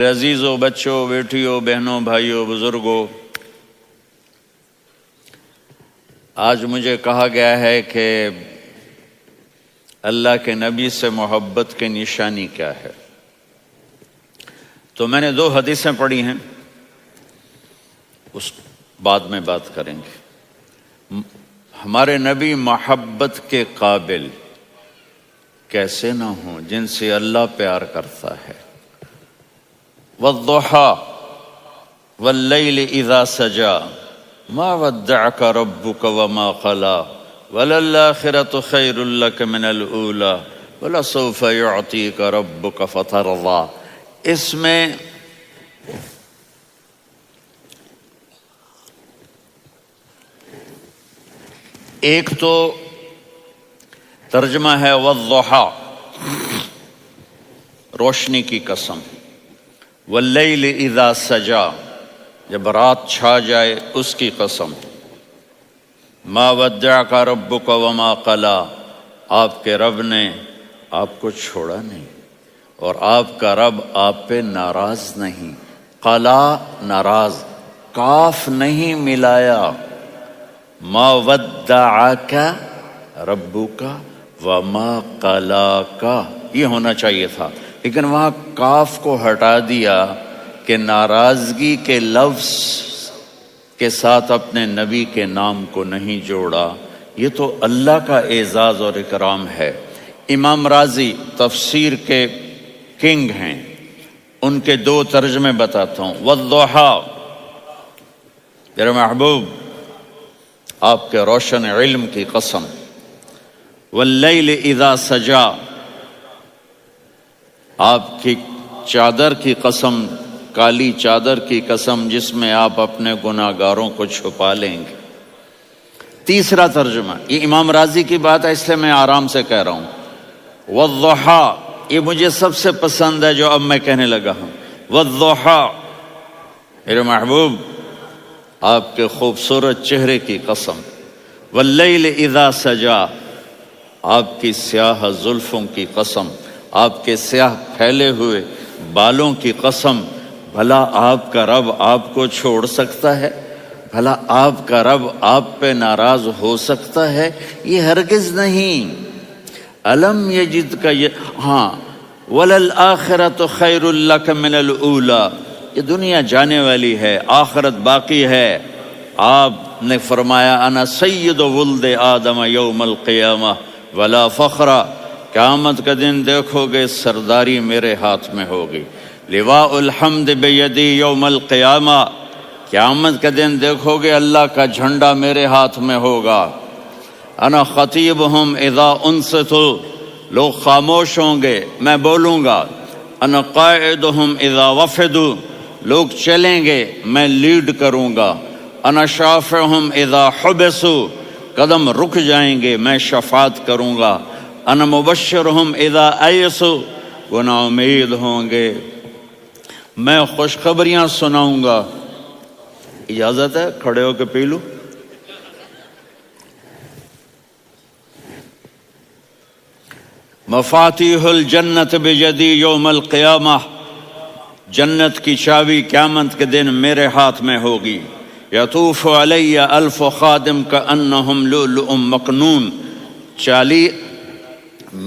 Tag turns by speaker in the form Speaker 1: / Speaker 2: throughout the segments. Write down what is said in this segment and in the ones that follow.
Speaker 1: عزیزوں، بچوں، بیٹیوں، بہنوں، بھائیوں، بزرگوں، آج مجھے کہا گیا ہے کہ اللہ کے نبی سے محبت کی نشانی کیا ہے۔ تو میں نے 2 حدیثیں پڑھی ہیں، اس بعد میں بات کریں گے۔ ہمارے نبی محبت کے قابل کیسے نہ ہوں جن سے اللہ پیار کرتا ہے۔ وَالضُّحَى وَاللَّيْلِ إِذَا سَجَى مَا وَدَّعَكَ رَبُّكَ وَمَا قَلَى وَلَلْآخِرَةُ خَيْرٌ لَكَ مِنَ الْأُولَى وَلَسَوْفَ يُعْطِيكَ رَبُّكَ فَتَرْضَى۔ اس میں ایک تو ترجمہ ہے وَالضُّحَى، روشنی کی قسم، واللیل اذا سجا، جب رات چھا جائے اس کی قسم، ما ودعک ربک وما قلا، آپ کے رب نے آپ کو چھوڑا نہیں اور آپ کا رب آپ پہ ناراض نہیں۔ قلا ناراض، کاف نہیں ملایا۔ ما ودعک ربک وما قلاک یہ ہونا چاہیے تھا، لیکن وہاں کاف کو ہٹا دیا کہ ناراضگی کے لفظ کے ساتھ اپنے نبی کے نام کو نہیں جوڑا۔ یہ تو اللہ کا اعزاز اور اکرام ہے۔ امام راضی تفسیر کے کنگ ہیں، ان کے 2 ترجمے بتاتا ہوں۔ والضحیٰ، میرے محبوب آپ کے روشن علم کی قسم۔ واللیل اذا سجا، آپ کی چادر کی قسم، کالی چادر کی قسم جس میں آپ اپنے گناہگاروں کو چھپا لیں گے۔ تیسرا ترجمہ، یہ امام راضی کی بات ہے اس لیے میں آرام سے کہہ رہا ہوں۔ والضحیٰ، یہ مجھے سب سے پسند ہے جو اب میں کہنے لگا ہوں۔ والضحیٰ، میرے محبوب آپ کے خوبصورت چہرے کی قسم۔ واللیل اذا سجا، آپ کی سیاہ زلفوں کی قسم، آپ کے سیاہ پھیلے ہوئے بالوں کی قسم۔ بھلا آپ کا رب آپ کو چھوڑ سکتا ہے؟ بھلا آپ کا رب آپ پہ ناراض ہو سکتا ہے؟ یہ ہرگز نہیں۔ الم یجد کا ہاں، وَلَلْآخِرَةُ خَيْرٌ لَكَ مِنَ الْأُولَى، یہ دنیا جانے والی ہے، آخرت باقی ہے۔ آپ نے فرمایا انا سید ولد آدم یوم القیامہ ولا فخر، قیامت کا دن دیکھو گے سرداری میرے ہاتھ میں ہوگی۔ لواء الحمد بیدی یوم القیامہ، قیامت کا دن دیکھو گے اللہ کا جھنڈا میرے ہاتھ میں ہوگا۔ انا خطیبہم اذا انصتوا، لوگ خاموش ہوں گے میں بولوں گا۔ انا قائدہم اذا وفدوا، لوگ چلیں گے میں لیڈ کروں گا۔ انا شافعہم اذا حبسوا، قدم رک جائیں گے میں شفاعت کروں گا۔ انا مبشرہم اذا ایسوا، وہ نا امید ہوں گے میں خوشخبریاں سناؤں گا۔ اجازت ہے کھڑے ہو کے پی لوں؟ مفاتیح الجنت بیدی یوم القیامہ، جنت کی چابی قیامت کے دن میرے ہاتھ میں ہوگی۔ یطوف علی الف خادم کانہم لؤلؤ مکنون،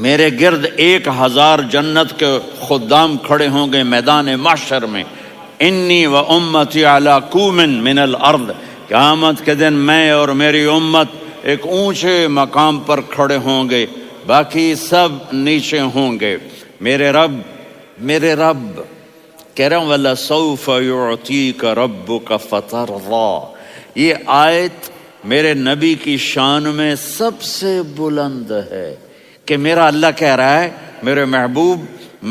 Speaker 1: میرے گرد 1000 جنت کے خدام کھڑے ہوں گے میدان محشر میں۔ انی و امتی علی کوم من الارض، قیامت کے دن میں اور میری امت ایک اونچے مقام پر کھڑے ہوں گے، باقی سب نیچے ہوں گے۔ میرے رب کہہ رہا ہوں وَلَسَوْفَ يُعْطِيكَ رَبُّكَ فَتَرْضَى، یہ آیت میرے نبی کی شان میں سب سے بلند ہے کہ میرا اللہ کہہ رہا ہے میرے محبوب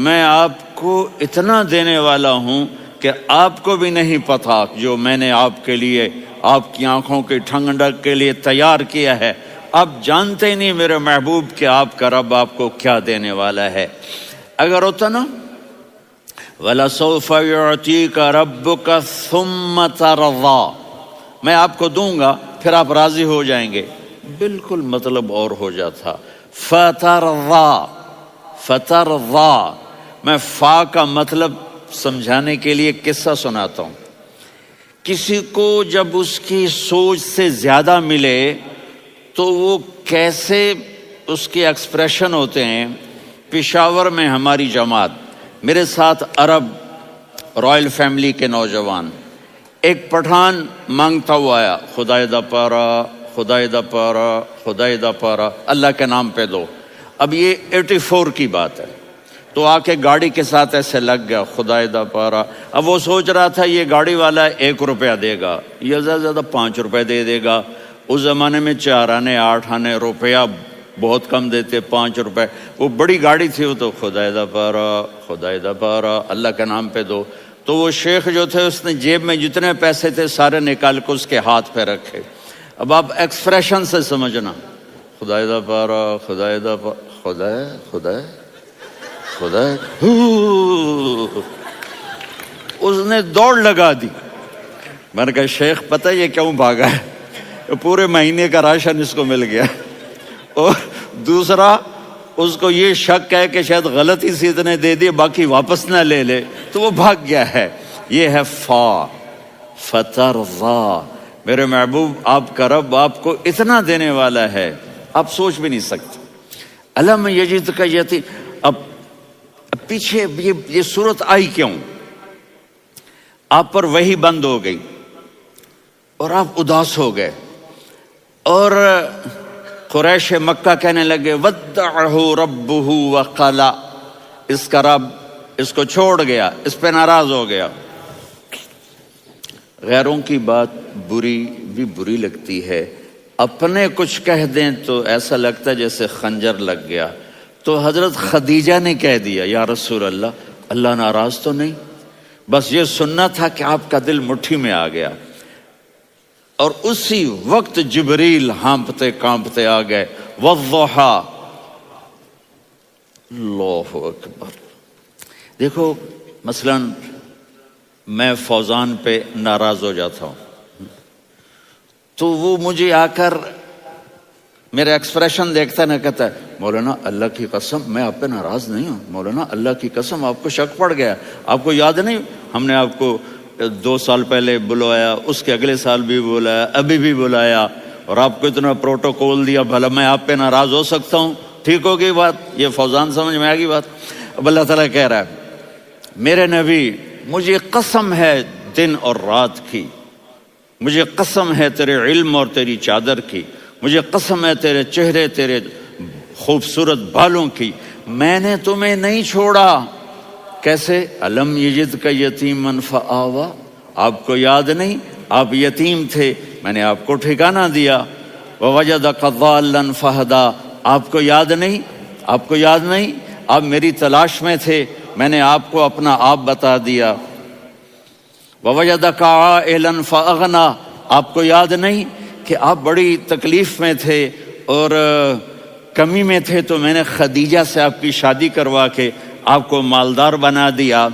Speaker 1: میں آپ کو اتنا دینے والا ہوں کہ آپ کو بھی نہیں پتا جو میں نے آپ کے لیے، آپ کی آنکھوں کی ٹھنڈک کے لیے تیار کیا ہے۔ آپ جانتے ہی نہیں میرے محبوب کہ آپ کا رب آپ کو کیا دینے والا ہے۔ اگر ہوتا نا وَلَسَوْفَ يُعْطِيكَ رَبُّكَ ثُمَّ تَرْضَى، میں آپ کو دوں گا پھر آپ راضی ہو جائیں گے، بالکل مطلب اور ہو جاتا۔ فترضى، میں فا کا مطلب سمجھانے کے لیے ایک قصہ سناتا ہوں۔ کسی کو جب اس کی سوچ سے زیادہ ملے تو وہ کیسے اس کے ایکسپریشن ہوتے ہیں۔ پشاور میں ہماری جماعت، میرے ساتھ عرب رائل فیملی کے نوجوان، ایک پٹھان مانگتا ہوا آیا، خدائے دا پارا، خدائے دا پارا، خدائے دا پارا، اللہ کے نام پہ دو۔ اب یہ 84 کی بات ہے، تو آ کے گاڑی کے ساتھ ایسے لگ گیا، خدائے دا پارا۔ اب وہ سوچ رہا تھا یہ گاڑی والا 1 روپیہ دے گا یا زیادہ زیادہ 5 روپے دے گا۔ اس زمانے میں 4 آنے 8 آنے روپیہ بہت کم دیتے، 5 روپے۔ وہ بڑی گاڑی تھی، وہ تو خدائے دا پارا، خدائے دا پارا، اللہ کے نام پہ دو۔ تو وہ شیخ جو تھے اس نے جیب میں جتنے پیسے تھے سارے نکال کے اس کے ہاتھ پہ رکھے۔ اب آپ ایکسپریشن سے سمجھنا، خدائے دا پارا، خدائے دا پارا، خدائے خدائے خدائے، اس نے دوڑ لگا دی۔ میں نے کہا شیخ پتہ یہ کیوں بھاگا ہے؟ پورے مہینے کا راشن اس کو مل گیا، اور دوسرا اس کو یہ شک ہے کہ شاید غلطی سے اتنے دے دیے باقی واپس نہ لے لے، تو وہ بھاگ گیا ہے۔ یہ ہے فترضا۔ میرے محبوب آپ کا رب آپ کو اتنا دینے والا ہے آپ سوچ بھی نہیں سکتے۔ الم یجدک یتیم، اب پیچھے یہ صورت آئی کیوں؟ آپ پر وحی بند ہو گئی اور آپ اداس ہو گئے، اور قریش مکہ کہنے لگے ودعہ ربہ وقلا، اس کا رب اس کو چھوڑ گیا، اس پہ ناراض ہو گیا۔ غیروں کی بات بری لگتی ہے، اپنے کچھ کہہ دیں تو ایسا لگتا ہے جیسے خنجر لگ گیا۔ تو حضرت خدیجہ نے کہہ دیا یا رسول اللہ، اللہ ناراض تو نہیں؟ بس یہ سننا تھا کہ آپ کا دل مٹھی میں آ گیا۔ اور اسی وقت جبریل ہانپتے کانپتے آ گئے، والضحیٰ، اللہ اکبر۔ دیکھو مثلا میں فوزان پہ ناراض ہو جاتا ہوں تو وہ مجھے آ کر میرا ایکسپریشن دیکھتا نہ کہتا ہے مولانا اللہ کی قسم میں آپ پہ ناراض نہیں ہوں، مولانا اللہ کی قسم آپ کو شک پڑ گیا، آپ کو یاد نہیں ہم نے آپ کو 2 سال پہلے بلوایا، اس کے اگلے سال بھی بلایا، ابھی بھی بلایا، اور آپ کو اتنا پروٹوکول دیا، بھلا میں آپ پہ ناراض ہو سکتا ہوں؟ ٹھیک ہو گئی بات؟ یہ فوزان سمجھ میں آ گئی بات؟ اب اللہ تعالیٰ کہہ رہا ہے میرے نبی مجھے قسم ہے دن اور رات کی، مجھے قسم ہے تیرے علم اور تیری چادر کی، مجھے قسم ہے تیرے چہرے تیرے خوبصورت بالوں کی، میں نے تمہیں نہیں چھوڑا۔ کیسے؟ الم یجدک یتیما فآویٰ، آپ کو یاد نہیں آپ یتیم تھے، میں نے آپ کو ٹھکانہ دیا۔ ووجدک ضالا فہدیٰ، آپ کو یاد نہیں، آپ کو یاد نہیں آپ میری تلاش میں تھے، میں نے آپ کو اپنا آپ بتا دیا۔ ووجدک عائلا فاغنیٰ، آپ کو یاد نہیں کہ آپ بڑی تکلیف میں تھے اور کمی میں تھے، تو میں نے خدیجہ سے آپ کی شادی کروا کے آپ کو مالدار بنا دیا۔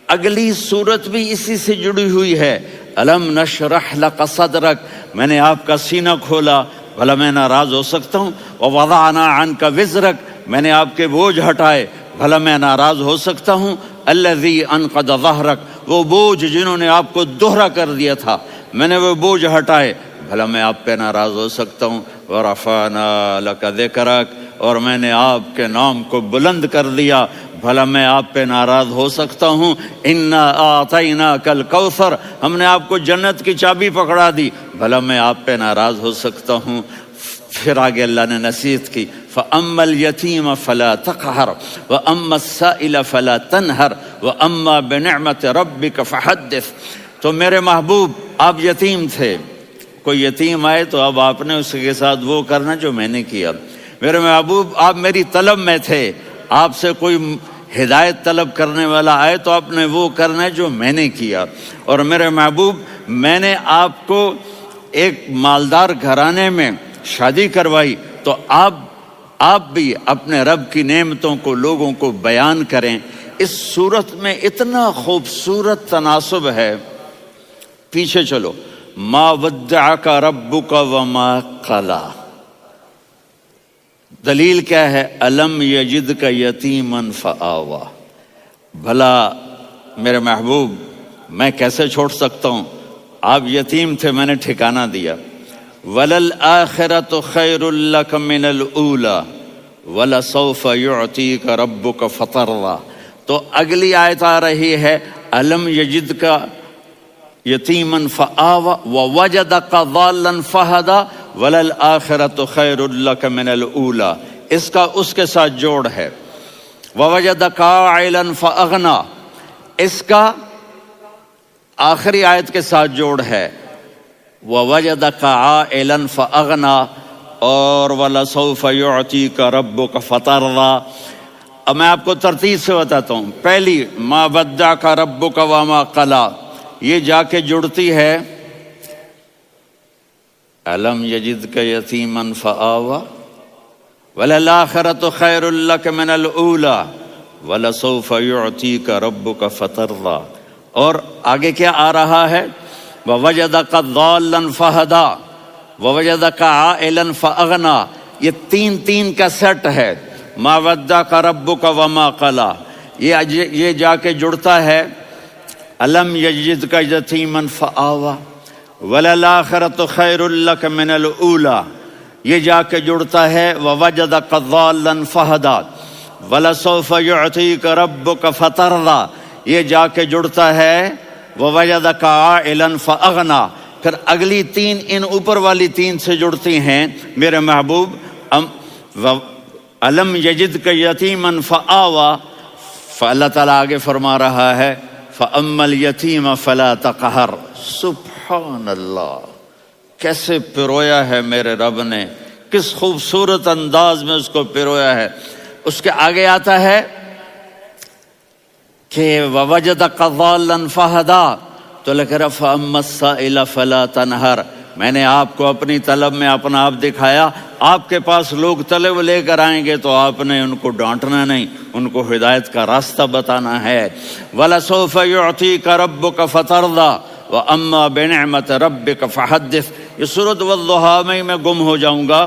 Speaker 1: اگلی صورت بھی اسی سے جڑی ہوئی ہے، الم نشرح لک صدرک، میں نے آپ کا سینہ کھولا، بھلا میں ناراض ہو سکتا ہوں؟ ووضعنا عنک وزرک، میں نے آپ کے بوجھ ہٹائے، بھلا میں ناراض ہو سکتا ہوں؟ الذی انقض ظہرک، وہ بوجھ جنہوں نے آپ کو دوہرا کر دیا تھا، میں نے وہ بوجھ ہٹائے، بھلا میں آپ پہ ناراض ہو سکتا ہوں؟ ورفعنا لک ذکرک، اور میں نے آپ کے نام کو بلند کر دیا، بھلا میں آپ پہ ناراض ہو سکتا ہوں؟ انا اعطیناک الکوثر، ہم نے آپ کو جنت کی چابی پکڑا دی، بھلا میں آپ پہ ناراض ہو سکتا ہوں؟ پھر آگے اللہ نے نصیحت کی، فَأَمَّا الْيَتِيمَ فَلَا تَقْهَرْ وَأَمَّا السَّائِلَ فَلَا تَنْهَرْ وَأَمَّا بِنِعْمَةِ رَبِّكَ فَحَدِّثْ۔ تو میرے محبوب آپ یتیم تھے، کوئی یتیم آئے تو اب آپ نے اس کے ساتھ وہ کرنا جو میں نے کیا۔ میرے محبوب آپ میری طلب میں تھے، آپ سے کوئی ہدایت طلب کرنے والا آئے تو آپ نے وہ کرنا جو میں نے کیا۔ اور میرے محبوب میں نے آپ کو ایک مالدار گھرانے میں شادی کروائی، تو آپ بھی اپنے رب کی نعمتوں کو لوگوں کو بیان کریں۔ اس صورت میں اتنا خوبصورت تناسب ہے، پیچھے چلو، ما ودعک ربک وما قلی، دلیل کیا ہے؟ الم یجدک یتیما فآویٰ، بھلا میرے محبوب میں کیسے چھوڑ سکتا ہوں؟ آپ یتیم تھے، میں نے ٹھکانہ دیا۔ وَلَلْآخِرَةُ خَيْرٌ لَكَ مِنَ الْأُولَى وَلَسَوْفَ يُعْطِيكَ رَبُّكَ فَتَرْضَىٰ۔ تو اگلی آیت آ رہی ہے أَلَمْ يَجِدْكَ یتیماً فآویٰ ووجدک ضالاً فہدیٰ وللآخرۃ خیر لک من الأولیٰ۔ اس کا اس کے ساتھ جوڑ ہے ووجدک عائلاً فأغنیٰ، اس کا آخری آیت کے ساتھ جوڑ ہے ووجدک عائلاً فأغنیٰ اور وَلَسَوْفَ يُعْطِيكَ رَبُّكَ فَتَرْضَىٰ۔ اب میں آپ کو ترتیب سے بتاتا ہوں۔ پہلی مَا وَدَّعَكَ رَبُّكَ وَمَا قَلَىٰ، یہ جا کے جڑتی ہے أَلَمْ يَجِدْكَ يَتِيمًا فَآوَىٰ وَلَلْآخِرَةُ خَيْرٌ لَكَ مِنَ الْأُولَىٰ وَلَسَوْفَ يُعْطِيكَ رَبُّكَ فَتَرْضَىٰ۔ اور آگے کیا آ رہا ہے؟ وَوَجَدَكَ ضَالًّا فَهَدَىٰ وَوَجَدَكَ عَائِلًا فَأَغْنَىٰ۔ یہ تین کا سیٹ ہے۔ مَا وَدَّعَكَ رَبُّكَ وَمَا قَلَىٰ، یہ جا کے جڑتا ہے أَلَمْ يَجِدْكَ يَتِيمًا فَآوَىٰ وَلَلْآخِرَةُ خَيْرٌ لَكَ مِنَ الْأُولَىٰ، یہ جا کے جڑتا ہے وَوَجَدَكَ ضَالًّا فَهَدَىٰ وَلَسَوْفَ يُعْطِيكَ رَبُّكَ فَتَرْضَىٰ، یہ جا کے جڑتا ہے وَوَجَدَكَ عَائِلًا فَأَغْنَىٰ۔ پھر اگلی تین ان اوپر والی تین سے جڑتی ہیں میرے محبوب۔ أَلَمْ يَجِدْكَ يَتِيمًا فَآوَىٰ، فاللہ تعالیٰ آگے فرما رہا ہے فَأَمَّا الْيَتِيمَ فَلَا تَقْهَرْ۔ سبحان اللہ، کیسے پرویا ہے میرے رب نے، کس خوبصورت انداز میں اس کو پرویا ہے۔ اس کے آگے آتا ہے کہ وَوَجَدَكَ ضَالًّا فَهَدَىٰ، تو لکھ رہا فَأَمَّا السَّائِلَ فَلَا تَنْهَرْ، میں نے آپ کو اپنی طلب میں اپنا آپ دکھایا۔ آپ کے پاس لوگ طلب لے کر آئیں گے تو آپ نے ان کو ڈانٹنا نہیں، ان کو ہدایت کا راستہ بتانا ہے۔ وَلَسَوْفَ يُعْطِيكَ رَبُّكَ فَتَرْضَىٰ وَأَمَّا بِنِعْمَةِ رَبِّكَ فَحَدِّثْ۔ یہ سورۃ والضحیٰ میں گم ہو جاؤں گا،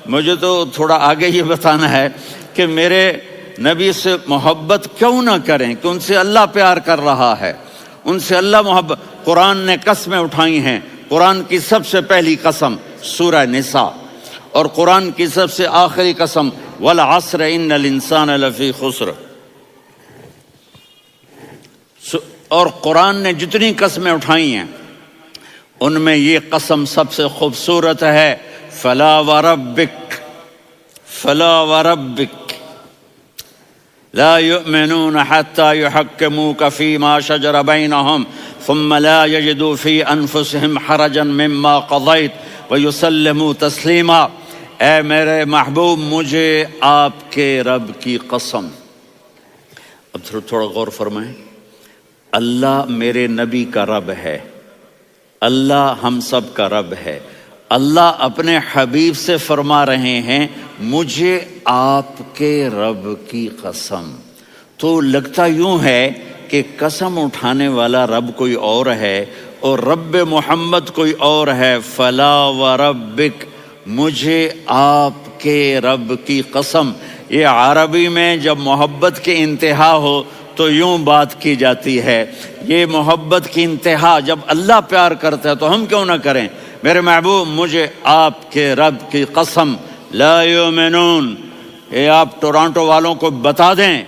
Speaker 1: مجھے تو تھوڑا آگے یہ بتانا ہے کہ میرے نبی سے محبت کیوں نہ کریں، کہ ان سے اللہ پیار کر رہا ہے، ان سے اللہ محبت۔ قرآن نے قسمیں اٹھائی ہیں۔ قرآن کی سب سے پہلی قسم سورہ نساء، اور قرآن کی سب سے آخری قسم والعصر ان الانسان لفی خسر۔ اور قرآن نے جتنی قسمیں اٹھائی ہیں ان میں یہ قسم سب سے خوبصورت ہے، فلا وربک فلا وربک لا يؤمنون حتى يحكموك فيما شجر بينهم ثم لا يجدوا في انفسهم حرجا مما قضيت ويسلموا تسلیما۔ اے میرے محبوب، مجھے آپ کے رب کی قسم۔ اب تھوڑا غور فرمائیں، اللہ میرے نبی کا رب ہے، اللہ ہم سب کا رب ہے۔ اللہ اپنے حبیب سے فرما رہے ہیں مجھے آپ کے رب کی قسم۔ تو لگتا یوں ہے کہ قسم اٹھانے والا رب کوئی اور ہے اور رب محمد کوئی اور ہے۔ فلا وربک، مجھے آپ کے رب کی قسم۔ یہ عربی میں جب محبت کی انتہا ہو تو یوں بات کی جاتی ہے۔ یہ محبت کی انتہا جب اللہ پیار کرتا ہے تو ہم کیوں نہ کریں؟ میرے محبوب، مجھے آپ کے رب کی قسم، لا یؤمنون، یہ آپ ٹورانٹو والوں کو بتا دیں،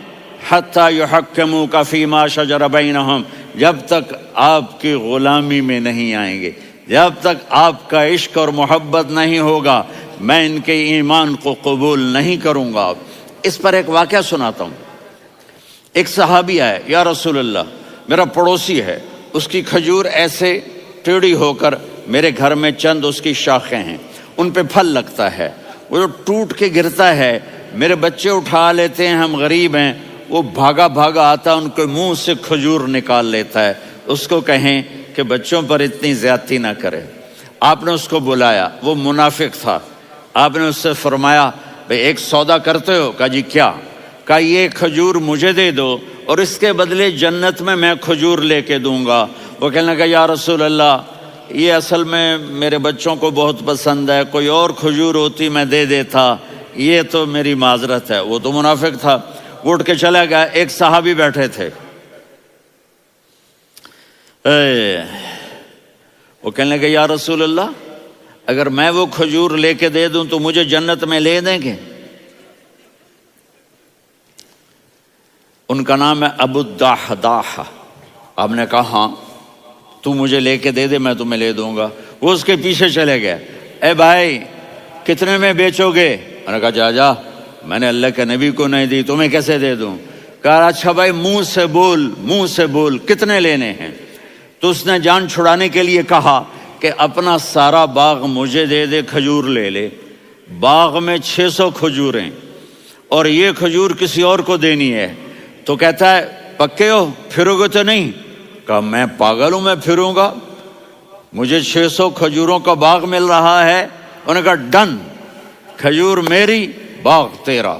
Speaker 1: حتی یحکموک فیما شجر بینہم، جب تک آپ کی غلامی میں نہیں آئیں گے، جب تک آپ کا عشق اور محبت نہیں ہوگا، میں ان کے ایمان کو قبول نہیں کروں گا۔ اس پر ایک واقعہ سناتا ہوں۔ ایک صحابی آئے، یا رسول اللہ، میرا پڑوسی ہے، اس کی کھجور ایسے ٹیڑھی ہو کر میرے گھر میں چند اس کی شاخیں ہیں، ان پہ پھل لگتا ہے، وہ جو ٹوٹ کے گرتا ہے میرے بچے اٹھا لیتے ہیں، ہم غریب ہیں، وہ بھاگا بھاگا آتا ہے، ان کے منہ سے کھجور نکال لیتا ہے۔ اس کو کہیں کہ بچوں پر اتنی زیادتی نہ کرے۔ آپ نے اس کو بلایا، وہ منافق تھا۔ آپ نے اس سے فرمایا بھئی ایک سودا کرتے ہو؟ کہا جی کیا؟ کہا یہ کھجور مجھے دے دو اور اس کے بدلے جنت میں کھجور لے کے دوں گا۔ وہ کہنے لگا یا رسول اللہ، یہ اصل میں میرے بچوں کو بہت پسند ہے، کوئی اور کھجور ہوتی میں دے دیتا، یہ تو میری معذرت ہے۔ وہ تو منافق تھا، وہ اٹھ کے چلا گیا۔ ایک صحابی بیٹھے تھے، وہ کہنے لگے یا رسول اللہ اگر میں وہ کھجور لے کے دے دوں تو مجھے جنت میں لے دیں گے؟ ان کا نام ہے ابو الدحداح۔ آپ نے کہا ہاں تو مجھے لے کے دے دے میں تمہیں لے دوں گا۔ وہ اس کے پیچھے چلے گئے، اے بھائی کتنے میں بیچو گے؟ میں نے کہا جا میں نے اللہ کے نبی کو نہیں دی، تمہیں کیسے دے دوں؟ کہا اچھا بھائی منہ سے بول کتنے لینے ہیں؟ تو اس نے جان چھڑانے کے لیے کہا کہ اپنا سارا باغ مجھے دے دے، کھجور لے لے۔ باغ میں 600 کھجوریں اور یہ کھجور کسی اور کو دینی ہے۔ تو کہتا ہے پکے ہو، پھرو گے تو نہیں؟ کہا میں پاگل ہوں، میں پھروں گا؟ مجھے 600 کھجوروں کا باغ مل رہا ہے۔ انہوں نے کہا ڈن، کھجور میری باغ تیرا۔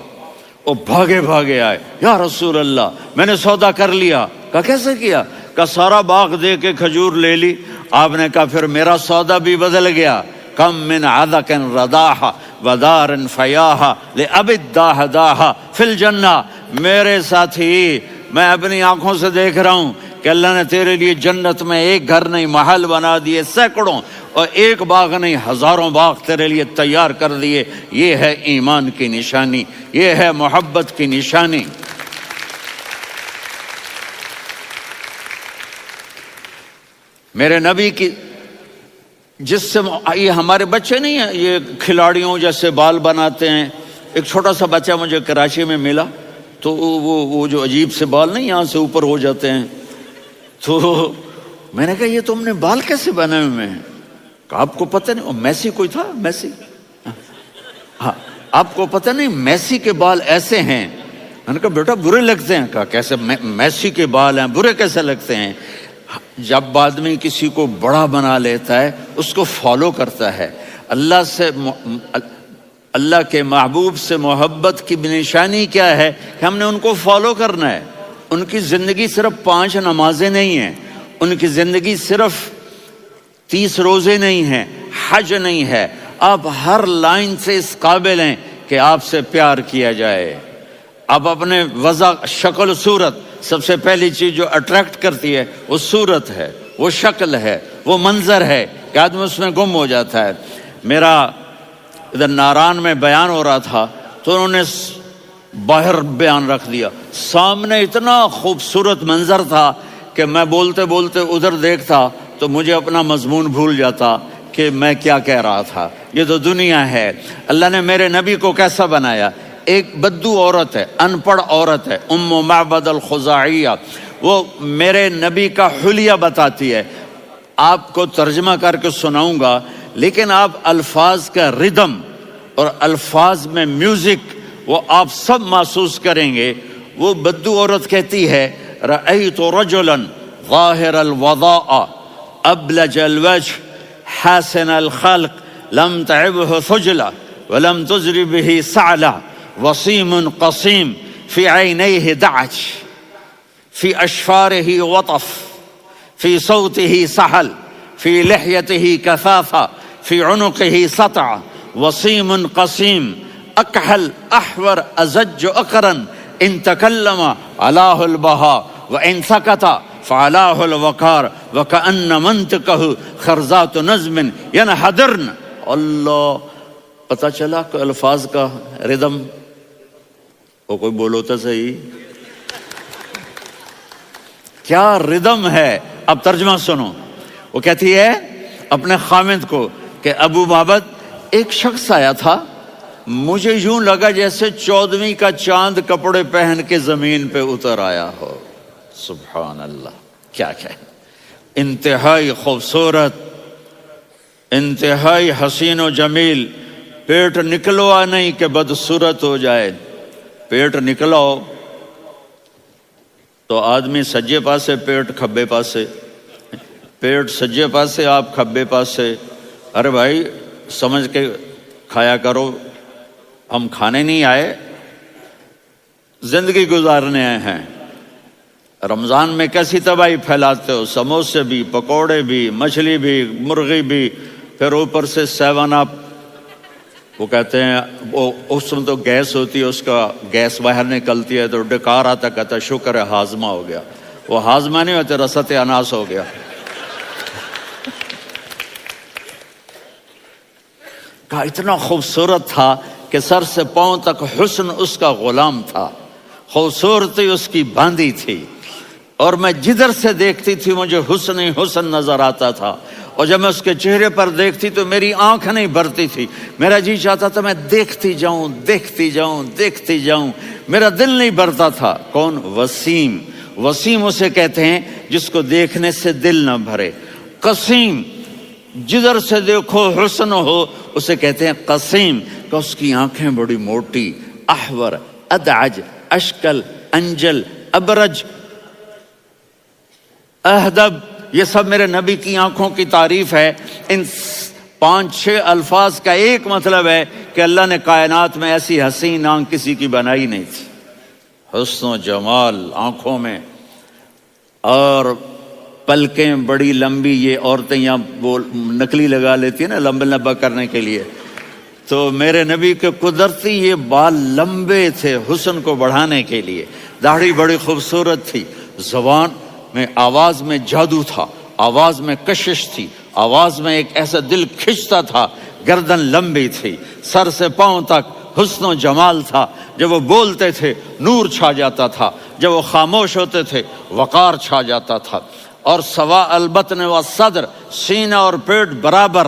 Speaker 1: وہ بھاگے آئے، یا رسول اللہ میں نے سودا کر لیا۔ کہا کیسے کیا؟ کہا سارا باغ دے کے کھجور لے لی۔ آپ نے کہا پھر میرا سودا بھی بدل گیا۔ کم من عدق رداح ودار فیاح لأبی الدحداح فی الجنہ۔ میرے ساتھی میں اپنی آنکھوں سے دیکھ رہا ہوں کہ اللہ نے تیرے لیے جنت میں ایک گھر نہیں محل بنا دیے سینکڑوں، اور ایک باغ نہیں ہزاروں باغ تیرے لیے تیار کر دیے۔ یہ ہے ایمان کی نشانی، یہ ہے محبت کی نشانی۔ میرے نبی کی جس سے یہ ہمارے بچے نہیں ہیں یہ کھلاڑیوں جیسے بال بناتے ہیں۔ ایک چھوٹا سا بچہ مجھے کراچی میں ملا، تو وہ جو عجیب سے بال نہیں یہاں سے اوپر ہو جاتے ہیں، تو میں نے کہا یہ تم نے بال کیسے بنائے ہوئے ہیں؟ کہا آپ کو پتہ نہیں؟ میسی کوئی تھا، میسی، ہاں آپ کو پتہ نہیں میسی کے بال ایسے ہیں؟ میں نے کہا بیٹا برے لگتے ہیں۔ کہا کیسے؟ میسی کے بال ہیں برے کیسے لگتے ہیں؟ جب آدمی کسی کو بڑا بنا لیتا ہے اس کو فالو کرتا ہے۔ اللہ کے محبوب سے محبت کی نشانی کیا ہے کہ ہم نے ان کو فالو کرنا ہے۔ ان کی زندگی صرف 5 نمازیں نہیں ہیں، ان کی زندگی صرف 30 روزے نہیں ہیں، حج نہیں ہے۔ آپ ہر لائن سے اس قابل ہیں کہ آپ سے پیار کیا جائے۔ آپ اپنے وضع، شکل، صورت، سب سے پہلی چیز جو اٹریکٹ کرتی ہے وہ صورت ہے، وہ شکل ہے، وہ منظر ہے کہ آدمی اس میں گم ہو جاتا ہے۔ میرا ادھر ناران میں بیان ہو رہا تھا تو انہوں نے باہر بیان رکھ دیا، سامنے اتنا خوبصورت منظر تھا کہ میں بولتے بولتے ادھر دیکھتا تو مجھے اپنا مضمون بھول جاتا کہ میں کیا کہہ رہا تھا۔ یہ تو دنیا ہے۔ اللہ نے میرے نبی کو کیسا بنایا؟ ایک بدو عورت ہے، ان پڑھ عورت ہے، ام معبد الخزاعیہ، وہ میرے نبی کا حلیہ بتاتی ہے۔ آپ کو ترجمہ کر کے سناؤں گا، لیکن آپ الفاظ کا ردم اور الفاظ میں میوزک وہ آپ سب محسوس کریں گے۔ وہ بدو عورت کہتی ہے رأیت رجلا ظاہر الوضاء ابلج الوجه حاسن الخلق لم تعبه ثجلة ولم تزر به سعلة وصيم قصيم في عينيه دعج في أشفاره وطف في صوته سحل في لحيته كثافة في عنقه سطع وصيم قصيم أكحل أحور أزج أقرن إن تكلم علاه البهاء وإن سكت فعلاه الوقار وكأن منطقه خرزات نظم ينحدرن۔ اللہ، پتہ چلا کہ الفاظ کا ردم، وہ کوئی بولو تو صحیح، کیا ردم ہے۔ اب ترجمہ سنو۔ وہ کہتی ہے اپنے خامد کو کہ ابو معبد ایک شخص آیا تھا، مجھے یوں لگا جیسے 14ویں کا چاند کپڑے پہن کے زمین پہ اتر آیا ہو۔ سبحان اللہ، کیا انتہائی خوبصورت، انتہائی حسین و جمیل۔ پیٹ نکلوا نہیں کہ بدصورت ہو جائے، پیٹ نکلاؤ تو آدمی سجے پاسے، پیٹ کھبے پاسے، پیٹ سجے پاسے، آپ کھبے پاسے۔ ارے بھائی سمجھ کے کھایا کرو، ہم کھانے نہیں آئے، زندگی گزارنے آئے ہیں۔ رمضان میں کیسی تباہی پھیلاتے ہو، سموسے بھی، پکوڑے بھی، مچھلی بھی، مرغی بھی، پھر اوپر سے 7 اپ۔ وہ کہتے ہیں وہ اس میں تو گیس ہوتی ہے، اس کا گیس باہر نکلتی ہے تو ڈکار آتا، کہتا شکر ہے ہاضمہ ہو گیا۔ وہ ہاضمہ نہیں ہوتا، رسط اناس ہو گیا۔ کہا اتنا خوبصورت تھا کہ سر سے پاؤں تک حسن اس کا غلام تھا، خوبصورتی اس کی باندھی تھی، اور میں جدھر سے دیکھتی تھی مجھے حسن ہی حسن نظر آتا تھا، اور جب میں اس کے چہرے پر دیکھتی تو میری آنکھ نہیں بھرتی تھی، میرا جی چاہتا تھا میں دیکھتی جاؤں دیکھتی جاؤں دیکھتی جاؤں، میرا دل نہیں بھرتا تھا۔ کون؟ وسیم۔ وسیم اسے کہتے ہیں جس کو دیکھنے سے دل نہ بھرے۔ قسیم، جدھر سے دیکھو حسن ہو، اسے کہتے ہیں قسیم، کہ اس کی آنکھیں بڑی موٹی، احور، ادعج، اشکل، انجل، ابرج، اہدب، یہ سب میرے نبی کی آنکھوں کی تعریف ہے۔ ان 5-6 الفاظ کا ایک مطلب ہے کہ اللہ نے کائنات میں ایسی حسین آنکھ کسی کی بنائی نہیں تھی۔ حسن و جمال آنکھوں میں، اور پلکیں بڑی لمبی، یہ عورتیں یہاں نکلی لگا لیتی ہیں نا لمبا لمبا کرنے کے لیے، تو میرے نبی کے قدرتی یہ بال لمبے تھے حسن کو بڑھانے کے لیے، داڑھی بڑی خوبصورت تھی، زبان میں، آواز میں جادو تھا، آواز میں کشش تھی، آواز میں ایک ایسا دل کھنچتا تھا، گردن لمبی تھی، سر سے پاؤں تک حسن و جمال تھا، جب وہ بولتے تھے نور چھا جاتا تھا، جب وہ خاموش ہوتے تھے وقار چھا جاتا تھا، اور سوا البطن و صدر، سینہ اور پیٹ برابر،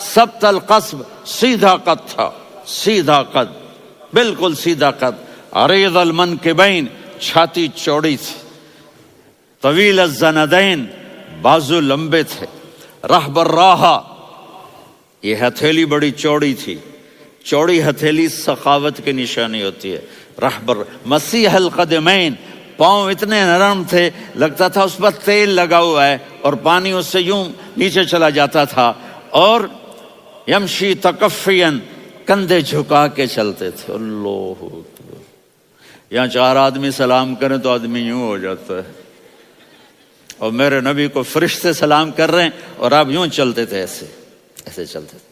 Speaker 1: سبط القصب، سیدھا قد تھا، سیدھا قد، بالکل سیدھا قد، عریض المنکبین، چھاتی چوڑی تھی، طویل الزندین، بازو لمبے تھے، رحب الراحہ، یہ ہتھیلی بڑی چوڑی تھی، چوڑی ہتھیلی سخاوت کی نشانی ہوتی ہے، رحب مسیح القدمین، پاؤں اتنے نرم تھے لگتا تھا اس پر تیل لگا ہوا ہے، اور پانی اس سے یوں نیچے چلا جاتا تھا، اور یمشی تکفین، کندھے جھکا کے چلتے تھے۔ اللہ اکبر، یہاں 4 آدمی سلام کریں تو آدمی یوں ہو جاتا ہے، اور میرے نبی کو فرشتے سلام کر رہے ہیں اور آپ یوں چلتے تھے، ایسے ایسے چلتے تھے،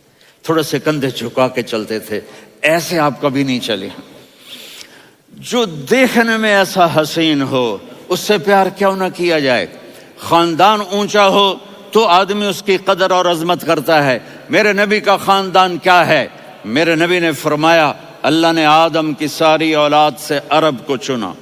Speaker 1: تھوڑے سے کندھے جھکا کے چلتے تھے، ایسے آپ کبھی نہیں چلے۔ جو دیکھنے میں ایسا حسین ہو اس سے پیار کیوں نہ کیا جائے؟ خاندان اونچا ہو تو آدمی اس کی قدر اور عظمت کرتا ہے۔ میرے نبی کا خاندان کیا ہے؟ میرے نبی نے فرمایا اللہ نے آدم کی ساری اولاد سے عرب کو چنا،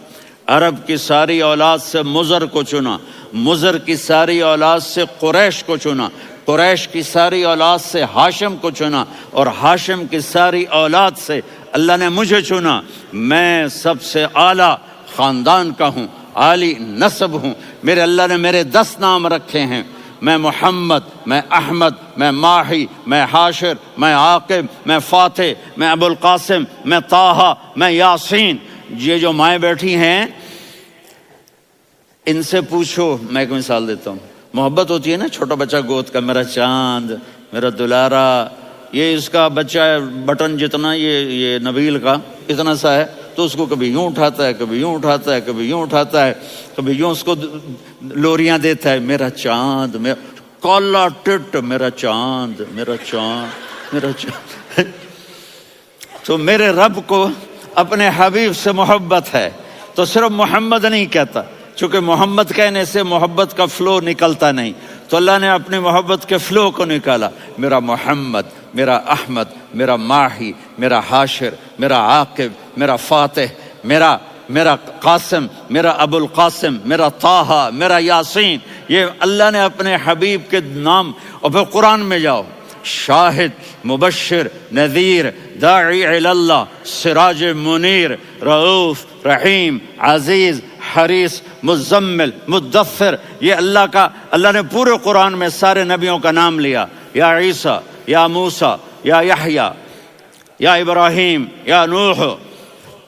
Speaker 1: عرب کی ساری اولاد سے مضر کو چنا، مضر کی ساری اولاد سے قریش کو چنا، قریش کی ساری اولاد سے ہاشم کو چنا، اور ہاشم کی ساری اولاد سے اللہ نے مجھے چنا۔ میں سب سے اعلیٰ خاندان کا ہوں، عالی نسب ہوں۔ میرے اللہ نے میرے 10 نام رکھے ہیں، میں محمد، میں احمد، میں ماہی، میں حاشر، میں عاقب، میں فاتح، میں ابو القاسم، میں طٰہٰ، میں یاسین۔ یہ جو مائیں بیٹھی ہیں ان سے پوچھو، میں ایک مثال دیتا ہوں، محبت ہوتی ہے نا، چھوٹا بچہ گود کا، میرا چاند، میرا دلارا، یہ اس کا بچہ بٹن جتنا، یہ نبیل کا اتنا سا ہے، تو اس کو کبھی یوں اٹھاتا ہے، کبھی یوں اٹھاتا ہے، کبھی یوں اٹھاتا ہے، کبھی یوں اس کو لوریاں دیتا ہے، میرا چاند، میرا کالا ٹٹ، میرا چاند، میرا چاند، میرا چاند۔ تو میرے رب کو اپنے حبیب سے محبت ہے، تو صرف محمد نہیں کہتا، چونکہ محمد کہنے سے محبت کا فلو نکلتا نہیں، تو اللہ نے اپنی محبت کے فلو کو نکالا، میرا محمد، میرا احمد، میرا ماہی، میرا حاشر، میرا عاقب، میرا فاتح، میرا قاسم، میرا ابو القاسم، میرا طٰہٰ، میرا یاسین۔ یہ اللہ نے اپنے حبیب کے نام، اور پھر قرآن میں جاؤ، شاہد، مبشر، نذیر، داعی الی اللہ، سراج منیر، رؤوف، رحیم، عزیز، حریص، مزمل، مدثر، یہ اللہ نے پورے قرآن میں سارے نبیوں کا نام لیا، یا عیسیٰ، یا موسیٰ، یا یحییٰ، یا ابراہیم، یا نوح،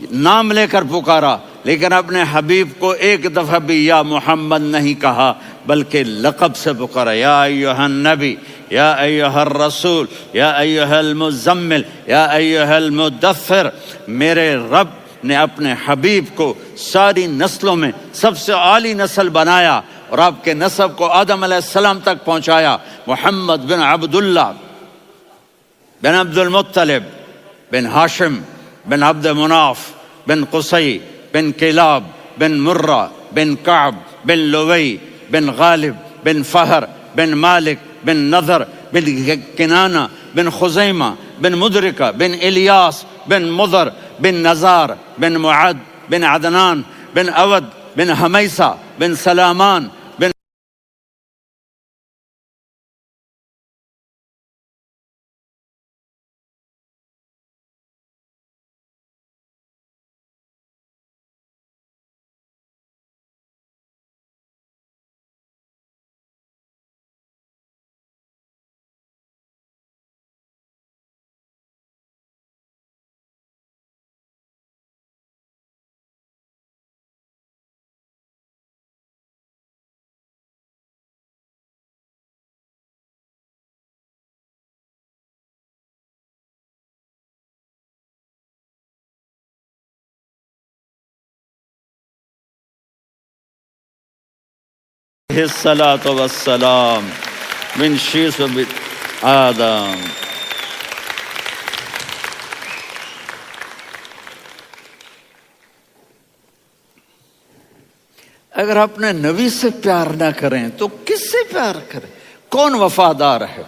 Speaker 1: نام لے کر پکارا، لیکن اپنے حبیب کو ایک دفعہ بھی یا محمد نہیں کہا، بلکہ لقب سے پکارا، یا ایھا النبی، یا ایھا الرسول، یا ایھا المزمل، یا ایھا المدثر۔ میرے رب نے اپنے حبیب کو ساری نسلوں میں سب سے عالی نسل بنایا، اور آپ کے نسب کو آدم علیہ السلام تک پہنچایا۔ محمد بن عبداللہ بن عبد المطلب بن ہاشم بن عبد مناف بن قصی بن کلاب بن مرہ بن کعب بن لوی بن غالب بن فہر بن مالک بن نضر بن کنانہ بن خزیمہ بن مدرکہ بن الیاس بن مضر بن نزار بن معد بن عدنان بن اود بن حمیسہ بن سلامان بن الصلاۃ والسلام من شیث آدم۔ اگر اپنے نبی سے پیار نہ کریں تو کس سے پیار کریں؟ کون وفادار ہے؟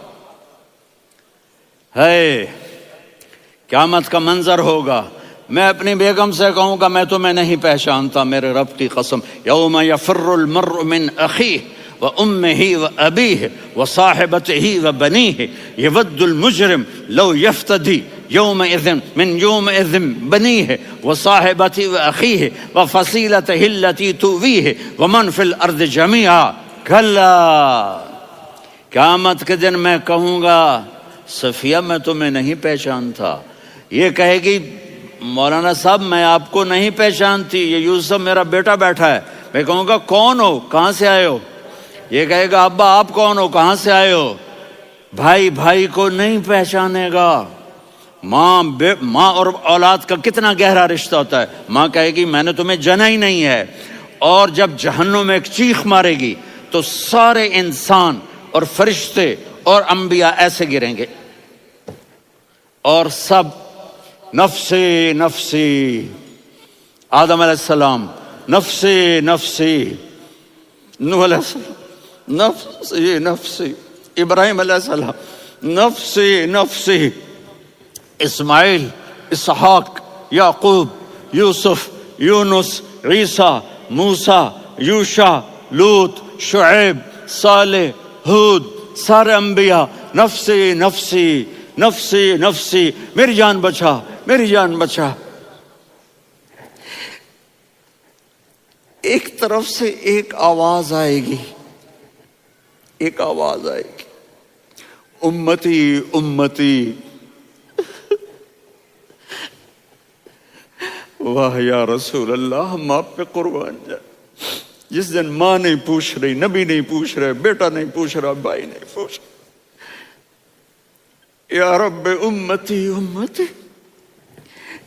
Speaker 1: قیامت کا منظر ہوگا، میں اپنی بیگم سے کہوں گا میں تمہیں نہیں پہچانتا، میرے رب کی قسم، یوم یفر المرء من اخیہ وامہ وابیہ وصاحبتہ وبنیہ یود المجرم لو یفتدی یومئذ من یومئذ بنیہ وصاحبتہ واخیہ وفصیلتہ التی تؤویہ ومن فی الارض جمیعا کلا۔ قیامت کے دن میں کہوں گا صفیہ میں تمہیں نہیں پہچانتا، یہ کہے گی مولانا صاحب میں آپ کو نہیں پہچانتی، یہ یوسف میرا بیٹا بیٹھا ہے۔ میں کہوں گا کون ہو، کہاں سے آئے ہو؟ یہ کہے گا ابا آپ کون ہو، کہاں سے آئے ہو؟ بھائی بھائی کو نہیں پہچانے گا۔ ماں اور اولاد کا کتنا گہرا رشتہ ہوتا ہے۔ ماں کہے گی میں نے تمہیں جنا ہی نہیں ہے، اور جب جہنم میں ایک چیخ مارے گی تو سارے انسان اور فرشتے اور انبیاء ایسے گریں گے اور سب نفسی نفسی، آدم علیہ السلام نفسی نفسی، نوح علیہ السلام نفسی نفسی، ابراہیم علیہ السلام نفسی نفسی، اسماعیل، اسحاق، یعقوب، یوسف، یونس، عیسیٰ، موسیٰ، یوشع، لوط، شعیب، صالح، ہود، سارے انبیاء نفسی نفسی نفسی نفسی، میری جان بچا میری جان بچا۔ ایک طرف سے ایک آواز آئے گی، ایک آواز آئے گی، امتی امتی۔ واہ یا رسول اللہ، ہم آپ پہ قربان جائیں۔ جس دن ماں نہیں پوچھ رہی، نبی نہیں پوچھ رہے، بیٹا نہیں پوچھ رہا، بھائی نہیں پوچھ رہا، یا رب امتی امتی،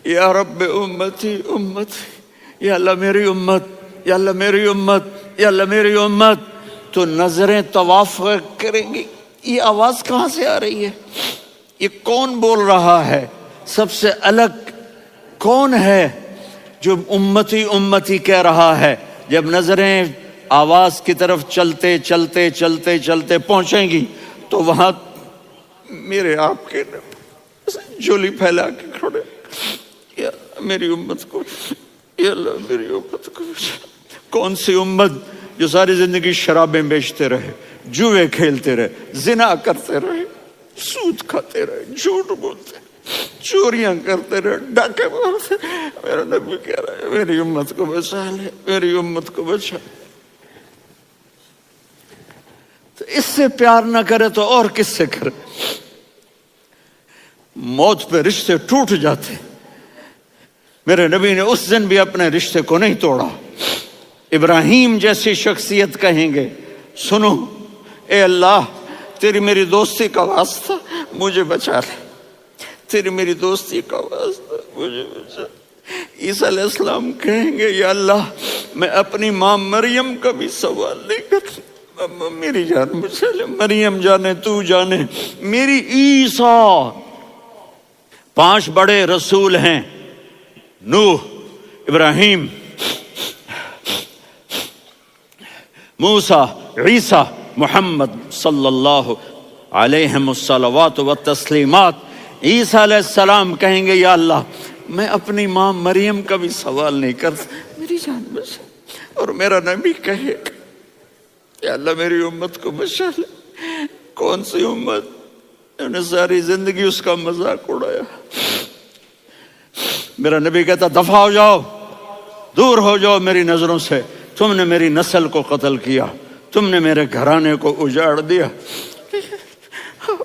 Speaker 1: یا رب امتی امتی، یا اللہ میری امت، یا اللہ میری امت، یا اللہ میری امت، تو نظریں طواف کریں گی۔ یہ آواز کہاں سے آ رہی ہے؟ یہ کون بول رہا ہے؟ سب سے الگ کون ہے جو امتی امتی کہہ رہا ہے؟ جب نظریں آواز کی طرف چلتے چلتے چلتے چلتے پہنچیں گی تو وہاں میرے آپ کے جولی پھیلا کے کھڑے، یا میری امت کو، یا اللہ میری امت کو۔ کون سی امت جو ساری زندگی شرابیں بیچتے رہے، جوئے کھیلتے رہے، زنا کرتے رہے، سود کھاتے رہے، جھوٹ بولتے رہے، چوریاں کرتے رہے، ڈاکے مارتے رہے۔ میرا نبی کہہ رہا ہے میری امت کو بچا لے، میری امت کو بچا۔ تو اس سے پیار نہ کرے تو اور کس سے کرے؟ موت پہ رشتے ٹوٹ جاتے، میرے نبی نے اس دن بھی اپنے رشتے کو نہیں توڑا۔ ابراہیم جیسی شخصیت کہیں گے سنو اے اللہ تیری میری دوستی کا واسطہ مجھے بچا لے، تیری میری دوستی کا واسطہ مجھے بچا۔ عیسیٰ علیہ السلام کہیں گے یا اللہ میں اپنی ماں مریم کا بھی سوال نہیں کرتا، میری جان بچا لے، مریم جانے تو جانے میری عیسیٰ۔ 5 بڑے رسول ہیں، نوح، ابراہیم، موسیٰ، عیسیٰ، محمد صلی اللہ علیہ الصلوات والتسلیمات۔ عیسیٰ علیہ السلام کہیں گے یا اللہ میں اپنی ماں مریم کا بھی سوال نہیں کرتا، میری جان بچا، اور میرا نبی کہے یا اللہ میری امت کو بچا لے۔ کون سی امت؟ انہوں نے ساری زندگی اس کا مذاق اڑایا۔ میرا نبی کہتا دفع ہو جاؤ، دور ہو جاؤ میری نظروں سے، تم نے میری نسل کو قتل کیا، تم نے میرے گھرانے کو اجاڑ دیا۔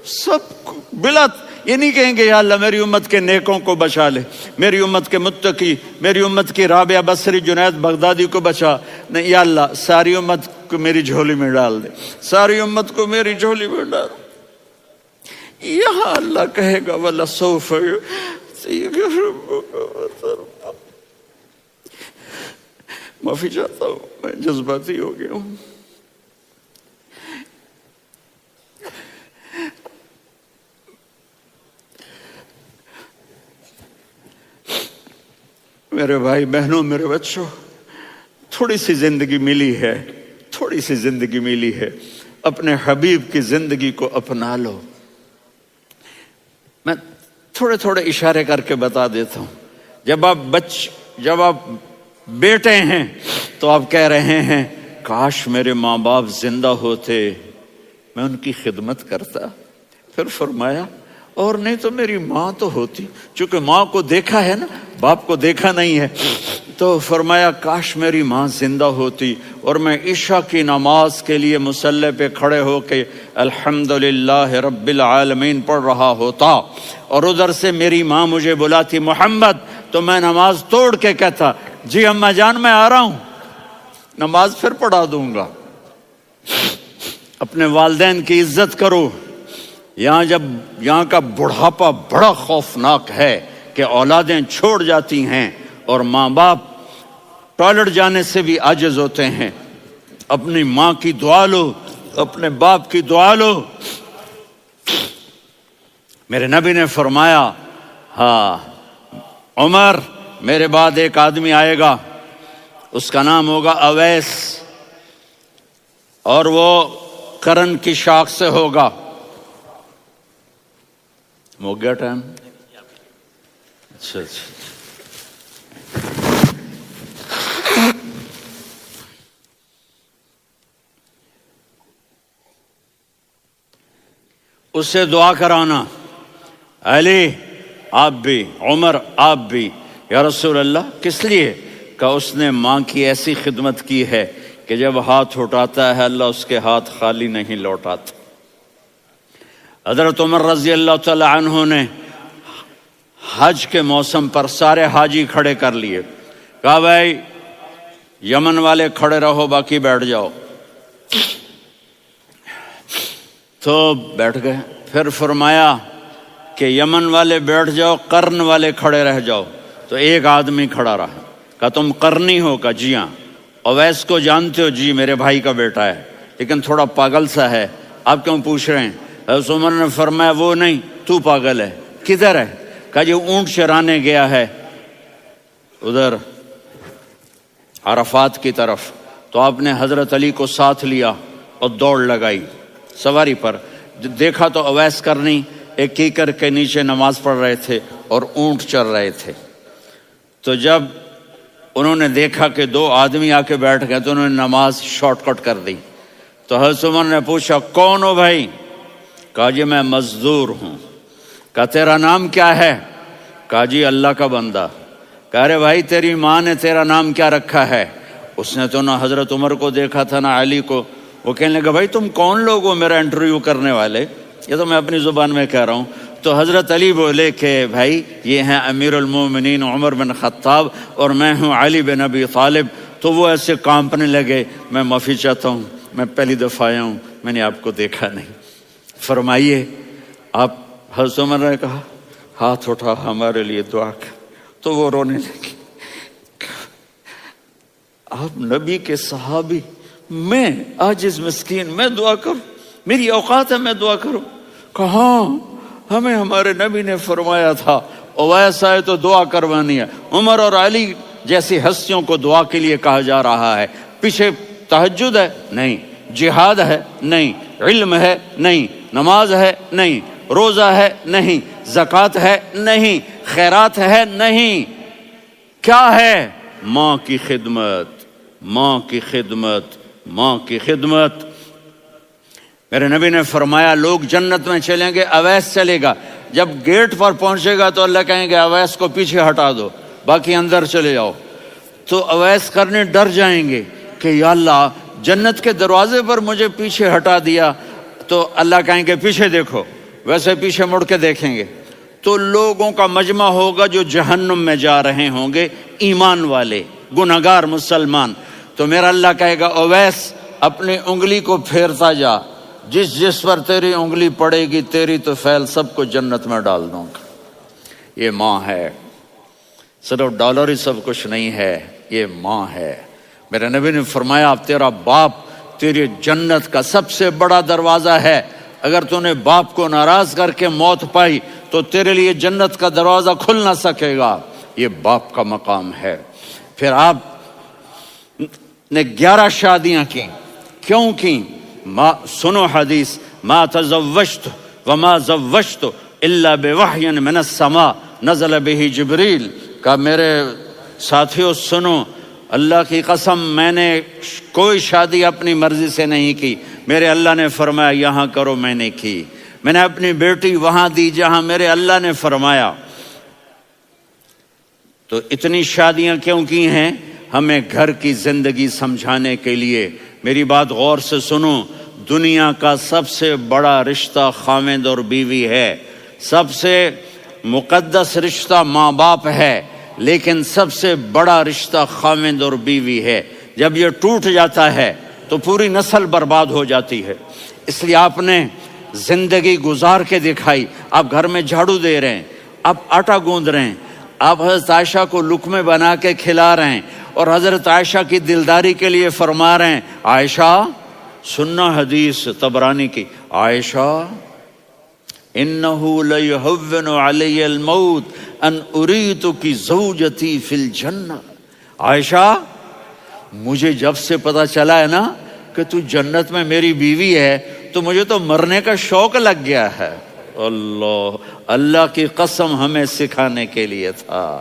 Speaker 1: سب بلا یہ نہیں کہیں گے یا اللہ میری امت کے نیکوں کو بچا لے، میری امت کے متقی، میری امت کی رابعہ بصری جنید بغدادی کو بچا، نہیں یا اللہ ساری امت کو میری جھولی میں ڈال دے، ساری امت کو میری جھولی میں ڈال۔ یہاں اللہ کہے گا وَلَسَوْفَ يُعْطِيكَ رَبُّكَ فَتَرْضَىٰ۔ معافی چاہتا ہوں، میں جذباتی ہو گیا ہوں۔ میرے بھائی بہنوں، میرے بچوں، تھوڑی سی زندگی ملی ہے، تھوڑی سی زندگی ملی ہے، اپنے حبیب کی زندگی کو اپنا لو۔ میں تھوڑے تھوڑے اشارے کر کے بتا دیتا ہوں۔ جب آپ بیٹے ہیں تو آپ کہہ رہے ہیں کاش میرے ماں باپ زندہ ہوتے، میں ان کی خدمت کرتا۔ پھر فرمایا اور نہیں تو میری ماں تو ہوتی، چونکہ ماں کو دیکھا ہے نا، باپ کو دیکھا نہیں ہے، تو فرمایا کاش میری ماں زندہ ہوتی اور میں عشاء کی نماز کے لیے مصلی پہ کھڑے ہو کے الحمدللہ رب العالمین پڑھ رہا ہوتا، اور ادھر سے میری ماں مجھے بلاتی محمد، تو میں نماز توڑ کے کہتا جی اماں جان میں آ رہا ہوں، نماز پھر پڑھا دوں گا۔ اپنے والدین کی عزت کرو۔ یہاں کا بڑھاپا بڑا خوفناک ہے کہ اولادیں چھوڑ جاتی ہیں اور ماں باپ ٹوائلٹ جانے سے بھی عاجز ہوتے ہیں۔ اپنی ماں کی دعا لو، اپنے باپ کی دعا لو۔ میرے نبی نے فرمایا ہاں عمر میرے بعد ایک آدمی آئے گا، اس کا نام ہوگا اویس، اور وہ کرن کی شاخ سے ہوگا۔ ہو گیا ٹائم؟ اچھا اس سے دعا کرانا، علی آپ بھی، عمر آپ بھی، یا رسول اللہ کس لیے؟ کہ اس نے ماں کی ایسی خدمت کی ہے کہ جب ہاتھ اٹھاتا ہے اللہ اس کے ہاتھ خالی نہیں لوٹاتا۔ حضرت عمر رضی اللہ تعالی عنہ نے حج کے موسم پر سارے حاجی کھڑے کر لیے، کہا بھائی یمن والے کھڑے رہو باقی بیٹھ جاؤ، تو بیٹھ گئے۔ پھر فرمایا کہ یمن والے بیٹھ جاؤ، قرن والے کھڑے رہ جاؤ، تو ایک آدمی کھڑا رہا۔ کہا تم قرنی ہو؟ کہا جی ہاں۔ اویس کو جانتے ہو؟ جی میرے بھائی کا بیٹا ہے لیکن تھوڑا پاگل سا ہے، آپ کیوں پوچھ رہے ہیں؟ حضرت عمر نے فرمایا وہ نہیں، تو پاگل ہے۔ کدھر ہے؟ کہا جی اونٹ چرانے گیا ہے ادھر عرفات کی طرف۔ تو آپ نے حضرت علی کو ساتھ لیا اور دوڑ لگائی سواری پر۔ دیکھا تو اویس کرنی ایک کیکر کے نیچے نماز پڑھ رہے تھے اور اونٹ چر رہے تھے۔ تو جب انہوں نے دیکھا کہ دو آدمی آ کے بیٹھ گئے تو انہوں نے نماز شارٹ کٹ کر دی۔ تو حضرت عمر نے پوچھا کون ہو بھائی؟ کہا جی میں مزدور ہوں۔ کہا تیرا نام کیا ہے؟ کہا جی اللہ کا بندہ۔ کہا ارے بھائی تیری ماں نے تیرا نام کیا رکھا ہے؟ اس نے تو نہ حضرت عمر کو دیکھا تھا نہ علی کو۔ وہ کہنے لگا بھائی تم کون لوگ ہو میرا انٹرویو کرنے والے؟ یہ تو میں اپنی زبان میں کہہ رہا ہوں۔ تو حضرت علی بولے کہ بھائی یہ ہیں امیر المومنین عمر بن خطاب اور میں ہوں علی بن ابی طالب۔ تو وہ ایسے کانپنے لگے، میں معافی چاہتا ہوں، میں پہلی دفعہ آیا ہوں، میں نے آپ کو دیکھا نہیں، فرمائیے آپ۔ حضرت عمر نے کہا ہاتھ اٹھا ہمارے لیے دعا کر۔ تو وہ رونے لگے۔ آپ نبی کے صحابی، میں عاجز مسکین، میں دعا کروں؟ میری اوقات ہے میں دعا کروں؟ کہاں ہمیں ہمارے نبی نے فرمایا تھا اویس آئے تو دعا کروانی ہے۔ عمر اور علی جیسی ہستیوں کو دعا کے لیے کہا جا رہا ہے۔ پیچھے تہجد ہے؟ نہیں۔ جہاد ہے؟ نہیں۔ علم ہے؟ نہیں۔ نماز ہے؟ نہیں۔ روزہ ہے؟ نہیں۔ زکوٰۃ ہے نہیں، خیرات ہے نہیں، کیا ہے؟ ماں کی خدمت، ماں کی خدمت، ماں کی خدمت۔ میرے نبی نے فرمایا لوگ جنت میں چلیں گے، اویس چلے گا، جب گیٹ پر پہنچے گا تو اللہ کہیں گے اویس کو پیچھے ہٹا دو، باقی اندر چلے جاؤ۔ تو اویس کرنے ڈر جائیں گے کہ یا اللہ جنت کے دروازے پر مجھے پیچھے ہٹا دیا، تو اللہ کہیں گے پیچھے دیکھو، ویسے پیچھے مڑ کے دیکھیں گے تو لوگوں کا مجمع ہوگا جو جہنم میں جا رہے ہوں گے، ایمان والے، گنہگار مسلمان۔ تو میرا اللہ کہے گا اویس اپنی انگلی کو پھیرتا جا، جس جس پر تیری انگلی پڑے گی تیری تو فیل سب کو جنت میں ڈال دوں گا۔ یہ ماں ہے، صرف ڈالر ہی سب کچھ نہیں ہے، یہ ماں ہے۔ میرے نبی نے فرمایا تیرا باپ تیری جنت کا سب سے بڑا دروازہ ہے، اگر تو نے باپ کو ناراض کر کے موت پائی تو تیرے لیے جنت کا دروازہ کھل نہ سکے گا، یہ باپ کا مقام ہے۔ پھر آپ نے 11 شادیاں کی، کیوں کی؟ سنو حدیث، ما تزوجت وما زوجت الا بوحی من السماء نزل به جبریل، کہ میرے ساتھیوں سنو، اللہ کی قسم میں نے کوئی شادی اپنی مرضی سے نہیں کی، میرے اللہ نے فرمایا یہاں کرو، میں نے کی۔ میں نے اپنی بیٹی وہاں دی جہاں میرے اللہ نے فرمایا۔ تو اتنی شادیاں کیوں کی ہیں؟ ہمیں گھر کی زندگی سمجھانے کے لیے۔ میری بات غور سے سنو، دنیا کا سب سے بڑا رشتہ خاوند اور بیوی ہے، سب سے مقدس رشتہ ماں باپ ہے، لیکن سب سے بڑا رشتہ خاوند اور بیوی ہے۔ جب یہ ٹوٹ جاتا ہے تو پوری نسل برباد ہو جاتی ہے۔ اس لیے آپ نے زندگی گزار کے دکھائی۔ آپ گھر میں جھاڑو دے رہے ہیں، آپ آٹا گوندھ رہے ہیں، آپ حضرت عائشہ کو لقمے بنا کے کھلا رہے ہیں، اور حضرت عائشہ کی دلداری کے لیے فرما رہے ہیں عائشہ، سننا حدیث طبرانی کی، عائشہ انہو لیہون علی الموت ان اریتکی زوجتی فی الجنہ۔ عائشہ مجھے جب سے پتا چلا ہے نا کہ تو جنت میں میری بیوی ہے تو مجھے تو مرنے کا شوق لگ گیا ہے۔ اللہ کی قسم ہمیں سکھانے کے لیے تھا۔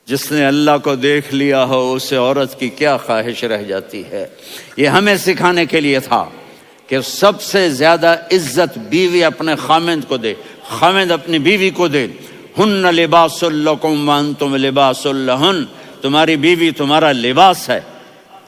Speaker 1: جس نے اللہ کو دیکھ لیا ہو اسے عورت کی کیا خواہش رہ جاتی ہے۔ یہ ہمیں سکھانے کے لیے تھا کہ سب سے زیادہ عزت بیوی اپنے خاوند کو دے، خاوند اپنی بیوی کو دے۔ ہن لباس لکم وانتم لباس لہن، تمہاری بیوی تمہارا لباس ہے،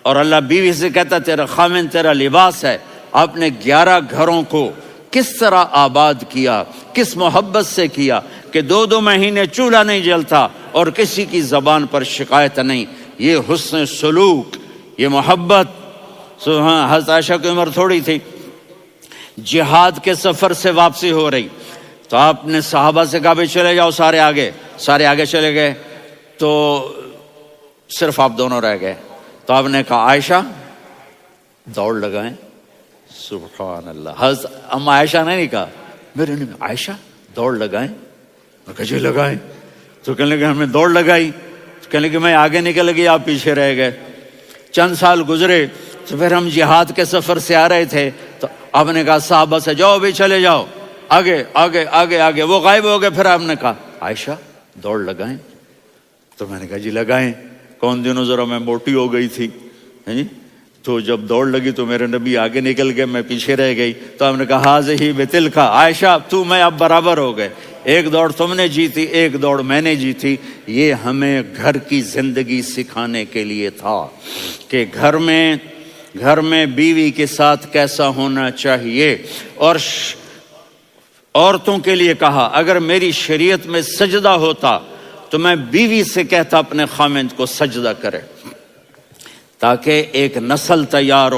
Speaker 1: اور اللہ بیوی سے کہتا تیرا خاوند تیرا لباس ہے۔ آپ نے 11 گھروں کو کس طرح آباد کیا، کس محبت سے کیا کہ 2 مہینے چولہا نہیں جلتا اور کسی کی زبان پر شکایت نہیں۔ یہ حسن سلوک، یہ محبت۔ حضرت عائشہ کی عمر تھوڑی تھی، جہاد کے سفر سے واپسی ہو رہی، تو آپ نے صحابہ سے کہا بھائی چلے جاؤ سارے آگے چلے گئے، تو صرف آپ دونوں رہ گئے۔ تو آپ نے کہا عائشہ دوڑ لگائیں۔ سبحان اللہ، حضرت اما عائشہ نے نہیں کہا، میرے نے عائشہ دوڑ لگائیں، میں کہا جی لگائیں۔ تو کہنے لگے ہم نے دوڑ لگائی، تو کہنے لگے میں آگے نکل گئی، آپ پیچھے رہ گئے۔ چند سال گزرے تو پھر ہم جہاد کے سفر سے آ رہے تھے، تو آپ نے کہا صحابہ سے جاؤ بھی چلے جاؤ، آگے آگے آگے آگے، وہ غائب ہو گئے۔ پھر آپ نے کہا عائشہ دوڑ لگائیں، تو میں نے کہا جی لگائیں۔ کون دنوں ذرا میں موٹی ہو گئی تھی، تو جب دوڑ لگی تو میرے نبی آگے نکل گئے، میں پیچھے رہ گئی۔ تو ہم نے کہا ہاذہ بتلک، عائشہ تو میں اب برابر ہو گئے، ایک دوڑ تم نے جیتی، ایک دوڑ میں نے جیتی۔ یہ ہمیں گھر کی زندگی سکھانے کے لیے تھا کہ گھر میں بیوی کے ساتھ کیسا ہونا چاہیے۔ اور عورتوں کے لیے کہا اگر میری شریعت میں سجدہ ہوتا تو میں بیوی سے کہتا اپنے خاوند کو سجدہ کرے، تاکہ ایک نسل تیار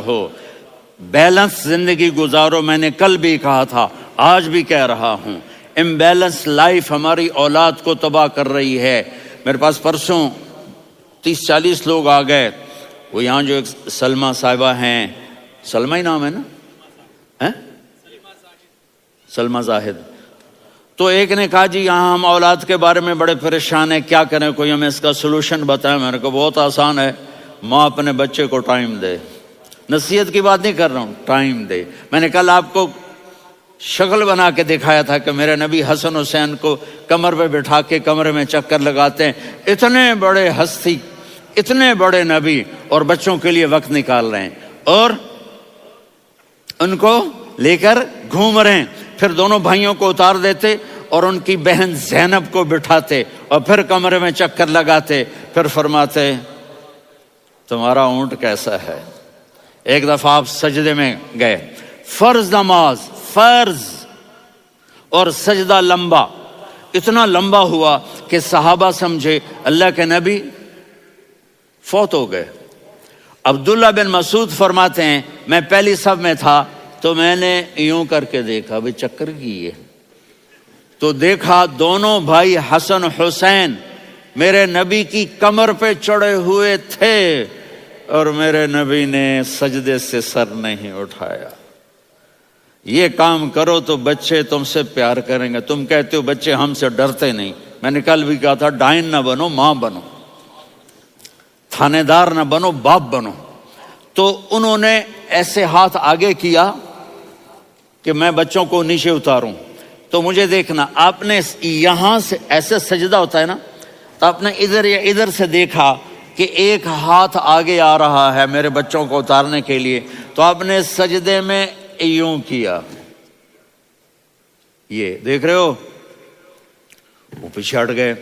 Speaker 1: ہو، بیلنس زندگی گزارو۔ میں نے کل بھی کہا تھا، آج بھی کہہ رہا ہوں، امبیلنس لائف ہماری اولاد کو تباہ کر رہی ہے۔ میرے پاس پرسوں 30-40 لوگ آ گئے، وہ یہاں جو ایک سلمہ صاحبہ ہیں، سلمہ ہی نام ہے نا، سلمہ زاہد، تو ایک نے کہا جی یہاں ہم اولاد کے بارے میں بڑے پریشان ہیں، کیا کریں، کوئی ہمیں اس کا سلوشن بتائیں۔ میں نے کہا بہت آسان ہے، ماں اپنے بچے کو ٹائم دے، نصیحت کی بات نہیں کر رہا ہوں، ٹائم دے۔ میں نے کل آپ کو شکل بنا کے دکھایا تھا کہ میرے نبی حسن حسین کو کمر پہ بٹھا کے کمرے میں چکر لگاتے ہیں. اتنے بڑے ہستی، اتنے بڑے نبی، اور بچوں کے لیے وقت نکال رہے ہیں اور ان کو لے کر گھوم رہے ہیں. پھر دونوں بھائیوں کو اتار دیتے اور ان کی بہن زینب کو بٹھاتے اور پھر کمرے میں چکر لگاتے. پھر فرماتے تمہارا اونٹ کیسا ہے. ایک دفعہ آپ سجدے میں گئے، فرض نماز، فرض، اور سجدہ لمبا، اتنا لمبا ہوا کہ صحابہ سمجھے اللہ کے نبی فوت ہو گئے. عبداللہ بن مسعود فرماتے ہیں میں پہلی صف میں تھا تو میں نے یوں کر کے دیکھا، بھئی چکر کی ہے، تو دیکھا دونوں بھائی حسن حسین میرے نبی کی کمر پہ چڑھے ہوئے تھے اور میرے نبی نے سجدے سے سر نہیں اٹھایا. یہ کام کرو تو بچے تم سے پیار کریں گے. تم کہتے ہو بچے ہم سے ڈرتے نہیں. میں نے کل بھی کہا تھا ڈائن نہ بنو، ماں بنو، تھانے دار نہ بنو، باپ بنو. تو انہوں نے ایسے ہاتھ آگے کیا کہ میں بچوں کو نیچے اتاروں. تو مجھے دیکھنا، آپ نے یہاں سے ایسے سجدہ ہوتا ہے نا، تو آپ نے ادھر یا ادھر سے دیکھا کہ ایک ہاتھ آگے آ رہا ہے میرے بچوں کو اتارنے کے لیے، تو آپ نے سجدے میں یوں کیا. یہ دیکھ رہے ہو، وہ پیچھے ہٹ گئے.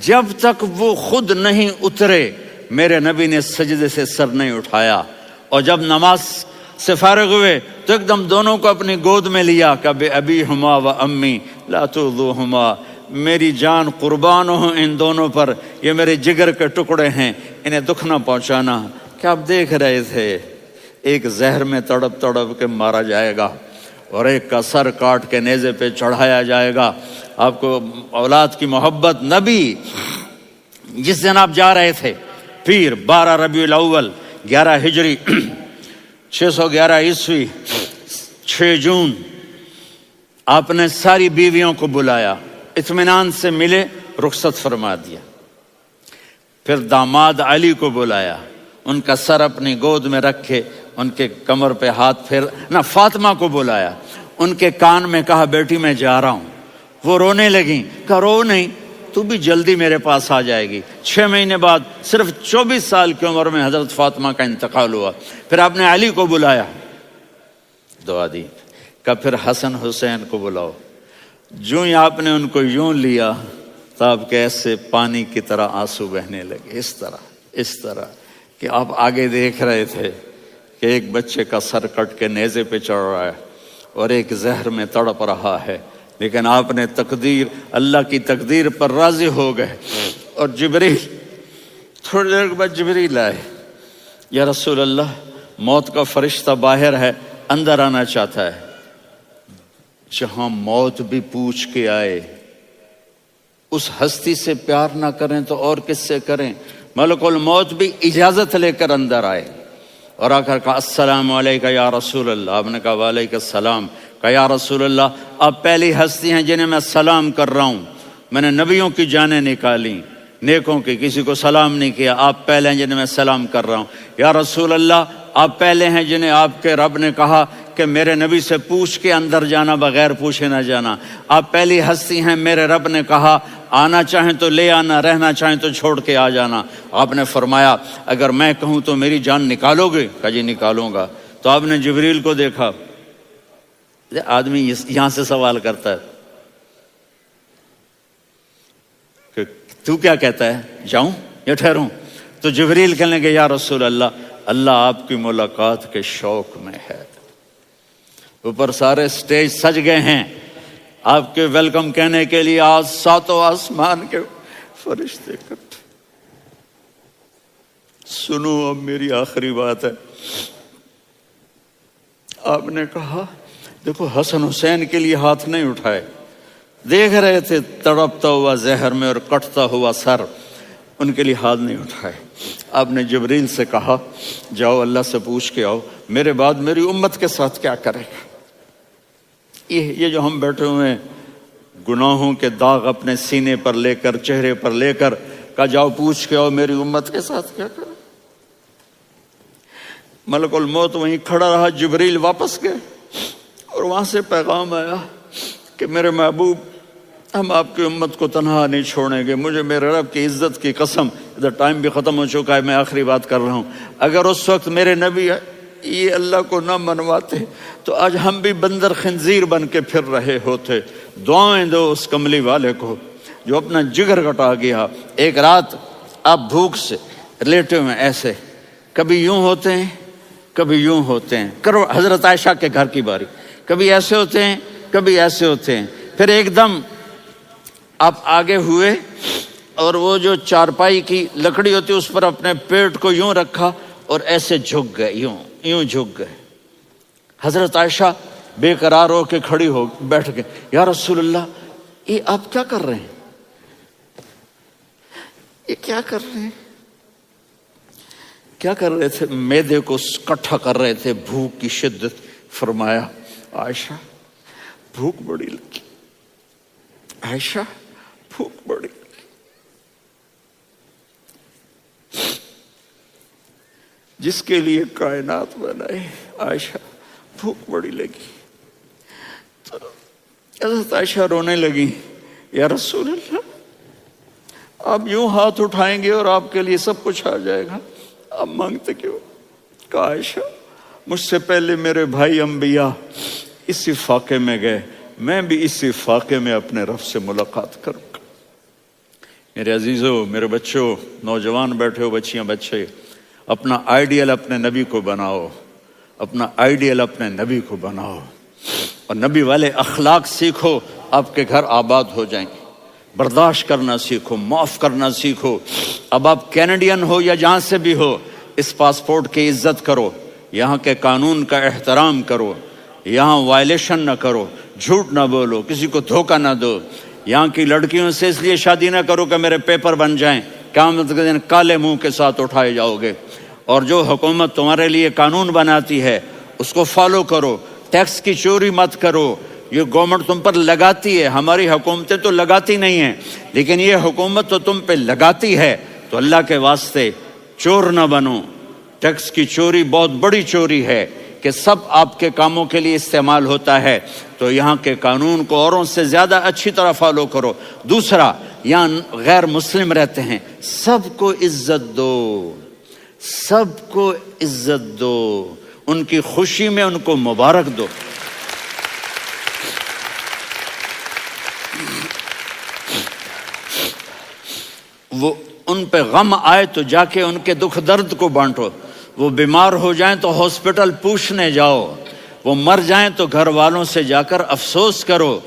Speaker 1: جب تک وہ خود نہیں اترے میرے نبی نے سجدے سے سر نہیں اٹھایا. اور جب نماز سے فارغ ہوئے تو ایک دم دونوں کو اپنی گود میں لیا کہ بے ابی ہما و امی لا تؤذوہما، میری جان قربان ہو ان دونوں پر، یہ میرے جگر کے ٹکڑے ہیں، انہیں دکھ نہ پہنچانا. کیا آپ دیکھ رہے تھے ایک زہر میں تڑپ تڑپ کے مارا جائے گا اور ایک کا سر کاٹ کے نیزے پہ چڑھایا جائے گا. آپ کو اولاد کی محبت. نبی جس دن آپ جا رہے تھے پیر 12 ربیع الاول 11 ہجری 611 عیسوی 6 جون، آپ نے ساری بیویوں کو بلایا، اطمینان سے ملے، رخصت فرما دیا. پھر داماد علی کو بلایا، ان کا سر اپنی گود میں رکھے، ان کے کمر پہ ہاتھ پھیر نہ. فاطمہ کو بلایا، ان کے کان میں کہا بیٹی میں جا رہا ہوں. وہ رونے لگیں، کہا رو نہیں، تو بھی جلدی میرے پاس آ جائے گی. 6 مہینے بعد صرف 24 سال کی عمر میں حضرت فاطمہ کا انتقال ہوا. پھر آپ نے علی کو بلایا، دعا دی، کہ پھر حسن حسین کو بلاؤ. جو ہی آپ نے ان کو یوں لیا تو آپ کے ایسے پانی کی طرح آنسو بہنے لگے. اس طرح کہ آپ آگے دیکھ رہے تھے کہ ایک بچے کا سر کٹ کے نیزے پہ چڑھ رہا ہے اور ایک زہر میں تڑپ رہا ہے، لیکن آپ نے تقدیر، اللہ کی تقدیر پر راضی ہو گئے. اور جبریل تھوڑی دیر کے بعد جبریل آئے، یا رسول اللہ موت کا فرشتہ باہر ہے، اندر آنا چاہتا ہے. جہاں موت بھی پوچھ کے آئے، اس ہستی سے پیار نہ کریں تو اور کس سے کریں. ملک الموت بھی اجازت لے کر اندر آئے اور آ کر کہا السلام علیکہ یا رسول اللہ. آپ نے کہا وعلیکم السلام. کہا یا رسول اللہ آپ پہلی ہستی ہیں جنہیں میں سلام کر رہا ہوں. میں نے نبیوں کی جانیں نکالی، نیکوں کی، کسی کو سلام نہیں کیا. آپ پہلے ہیں جنہیں میں سلام کر رہا ہوں. یا رسول اللہ آپ پہلے ہیں جنہیں آپ کے رب نے کہا کہ میرے نبی سے پوچھ کے اندر جانا، بغیر پوچھے نہ جانا. آپ پہلی ہستی ہیں میرے رب نے کہا آنا چاہیں تو لے آنا، رہنا چاہیں تو چھوڑ کے آ جانا. آپ نے فرمایا اگر میں کہوں تو میری جان نکالو گے؟ کہا جی نکالوں گا. تو آپ نے جبریل کو دیکھا. آدمی یہاں سے سوال کرتا ہے کہ تو کیا کہتا ہے، جاؤں یا ٹھہروں؟ تو جبریل کہنے لگے یا رسول اللہ، اللہ آپ کی ملاقات کے شوق میں ہے. اوپر سارے سٹیج سج گئے ہیں آپ کے ویلکم کہنے کے لیے. آج 7 آسمان کے فرشتے اکٹھے. سنو اب میری آخری بات ہے. آپ نے کہا دیکھو حسن حسین کے لیے ہاتھ نہیں اٹھائے، دیکھ رہے تھے تڑپتا ہوا زہر میں اور کٹتا ہوا سر، ان کے لیے ہاتھ نہیں اٹھائے. آپ نے جبریل سے کہا جاؤ اللہ سے پوچھ کے آؤ میرے بعد میری امت کے ساتھ کیا کرے گا. یہ جو ہم بیٹھے ہوئے ہیں گناہوں کے داغ اپنے سینے پر لے کر، چہرے پر لے کر، کہا جاؤ پوچھ کے آؤ میری امت کے ساتھ کیا کرے. ملک الموت وہیں کھڑا رہا. جبریل واپس گئے اور وہاں سے پیغام آیا کہ میرے محبوب ہم آپ کی امت کو تنہا نہیں چھوڑیں گے، مجھے میرے رب کی عزت کی قسم، ادھر ٹائم بھی ختم ہو چکا ہے، میں آخری بات کر رہا ہوں، اگر اس وقت میرے نبی یہ اللہ کو نہ منواتے تو آج ہم بھی بندر خنزیر بن کے پھر رہے ہوتے۔ دعائیں دو اس کملی والے کو جو اپنا جگر کٹا گیا۔ ایک رات آپ بھوک سے لیٹے ہوئے ایسے، کبھی یوں ہوتے ہیں کبھی یوں ہوتے ہیں، کرو حضرت عائشہ کے گھر کی باری، کبھی ایسے ہوتے ہیں کبھی ایسے ہوتے ہیں، پھر ایک دم آپ آگے ہوئے اور وہ جو چارپائی کی لکڑی ہوتی اس پر اپنے پیٹ کو یوں رکھا اور ایسے جھک گئے، یوں جھک گئے۔ حضرت عائشہ بے قرار ہو کے کھڑی ہو بیٹھ گئے، یا رسول اللہ یہ آپ کیا کر رہے ہیں، یہ کیا کر رہے ہیں؟ کیا کر رہے تھے؟ معدے کو کٹھا کر رہے تھے، بھوک کی شدت۔ فرمایا عائشہ بھوک بڑی لگی، عائشہ بھوک بڑی لگی، جس کے لیے کائنات بنائے عائشہ بھوک بڑی لگی۔ تو حضرت عائشہ رونے لگی، یا رسول اللہ آپ یوں ہاتھ اٹھائیں گے اور آپ کے لیے سب کچھ آ جائے گا، آپ مانگتے کیوں؟ کہا عائشہ مجھ سے پہلے میرے بھائی انبیاء اسی فاقے میں گئے، میں بھی اسی فاقے میں اپنے رب سے ملاقات کروں گا۔ میرے عزیزوں، میرے بچوں، نوجوان بیٹھے ہو، بچیاں بچے، اپنا آئیڈیل اپنے نبی کو بناؤ، اپنا آئیڈیل اپنے نبی کو بناؤ اور نبی والے اخلاق سیکھو، آپ کے گھر آباد ہو جائیں گے۔ برداشت کرنا سیکھو، معاف کرنا سیکھو۔ اب آپ کینیڈین ہو یا جہاں سے بھی ہو، اس پاسپورٹ کی عزت کرو، یہاں کے قانون کا احترام کرو، یہاں وائلیشن نہ کرو، جھوٹ نہ بولو، کسی کو دھوکہ نہ دو۔ یہاں کی لڑکیوں سے اس لیے شادی نہ کرو کہ میرے پیپر بن جائیں، قیامت کے دن کالے منہ کے ساتھ اٹھائے جاؤ گے۔ اور جو حکومت تمہارے لیے قانون بناتی ہے اس کو فالو کرو، ٹیکس کی چوری مت کرو۔ یہ گورنمنٹ تم پر لگاتی ہے، ہماری حکومتیں تو لگاتی نہیں ہیں، لیکن یہ حکومت تو تم پہ لگاتی ہے، تو اللہ کے واسطے چور نہ بنو۔ ٹیکس کی چوری بہت بڑی چوری ہے کہ سب آپ کے کاموں کے لیے استعمال ہوتا ہے، تو یہاں کے قانون کو اوروں سے زیادہ اچھی طرح فالو کرو۔ دوسرا، یہاں غیر مسلم رہتے ہیں، سب کو عزت دو، سب کو عزت دو، ان کی خوشی میں ان کو مبارک دو۔ وہ ان پہ غم آئے تو جا کے ان کے دکھ درد کو بانٹو، وہ بیمار ہو جائیں تو ہاسپٹل پوچھنے جاؤ، وہ مر جائیں تو گھر والوں سے جا کر افسوس کرو،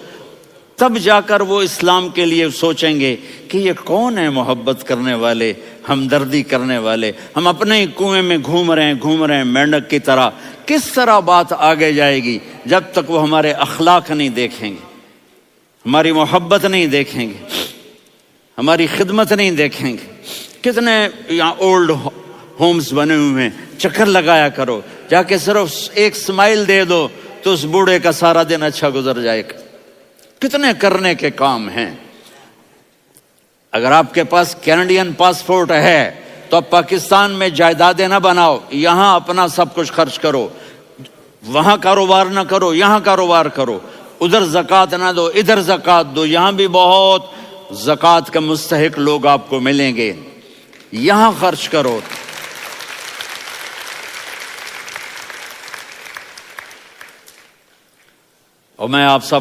Speaker 1: تب جا کر وہ اسلام کے لیے سوچیں گے کہ یہ کون ہے محبت کرنے والے، ہمدردی کرنے والے۔ ہم اپنے ہی کنویں میں گھوم رہے ہیں مینڈک کی طرح۔ کس طرح بات آگے جائے گی جب تک وہ ہمارے اخلاق نہیں دیکھیں گے، ہماری محبت نہیں دیکھیں گے، ہماری خدمت نہیں دیکھیں گے۔ کتنے یہاں اولڈ ہومز بنے ہوئے ہیں، چکر لگایا کرو، جا کے صرف ایک سمائل دے دو تو اس بوڑھے کا سارا دن اچھا گزر جائے گا۔ کتنے کرنے کے کام ہیں۔ اگر آپ کے پاس کینیڈین پاسپورٹ ہے تو اب پاکستان میں جائیدادیں نہ بناؤ، یہاں اپنا سب کچھ خرچ کرو، وہاں کاروبار نہ کرو، یہاں کاروبار کرو، ادھر زکوٰۃ نہ دو، ادھر زکوٰۃ دو، یہاں بھی بہت زکوٰۃ کے مستحق لوگ آپ کو ملیں گے، یہاں خرچ کرو۔ اور میں آپ سب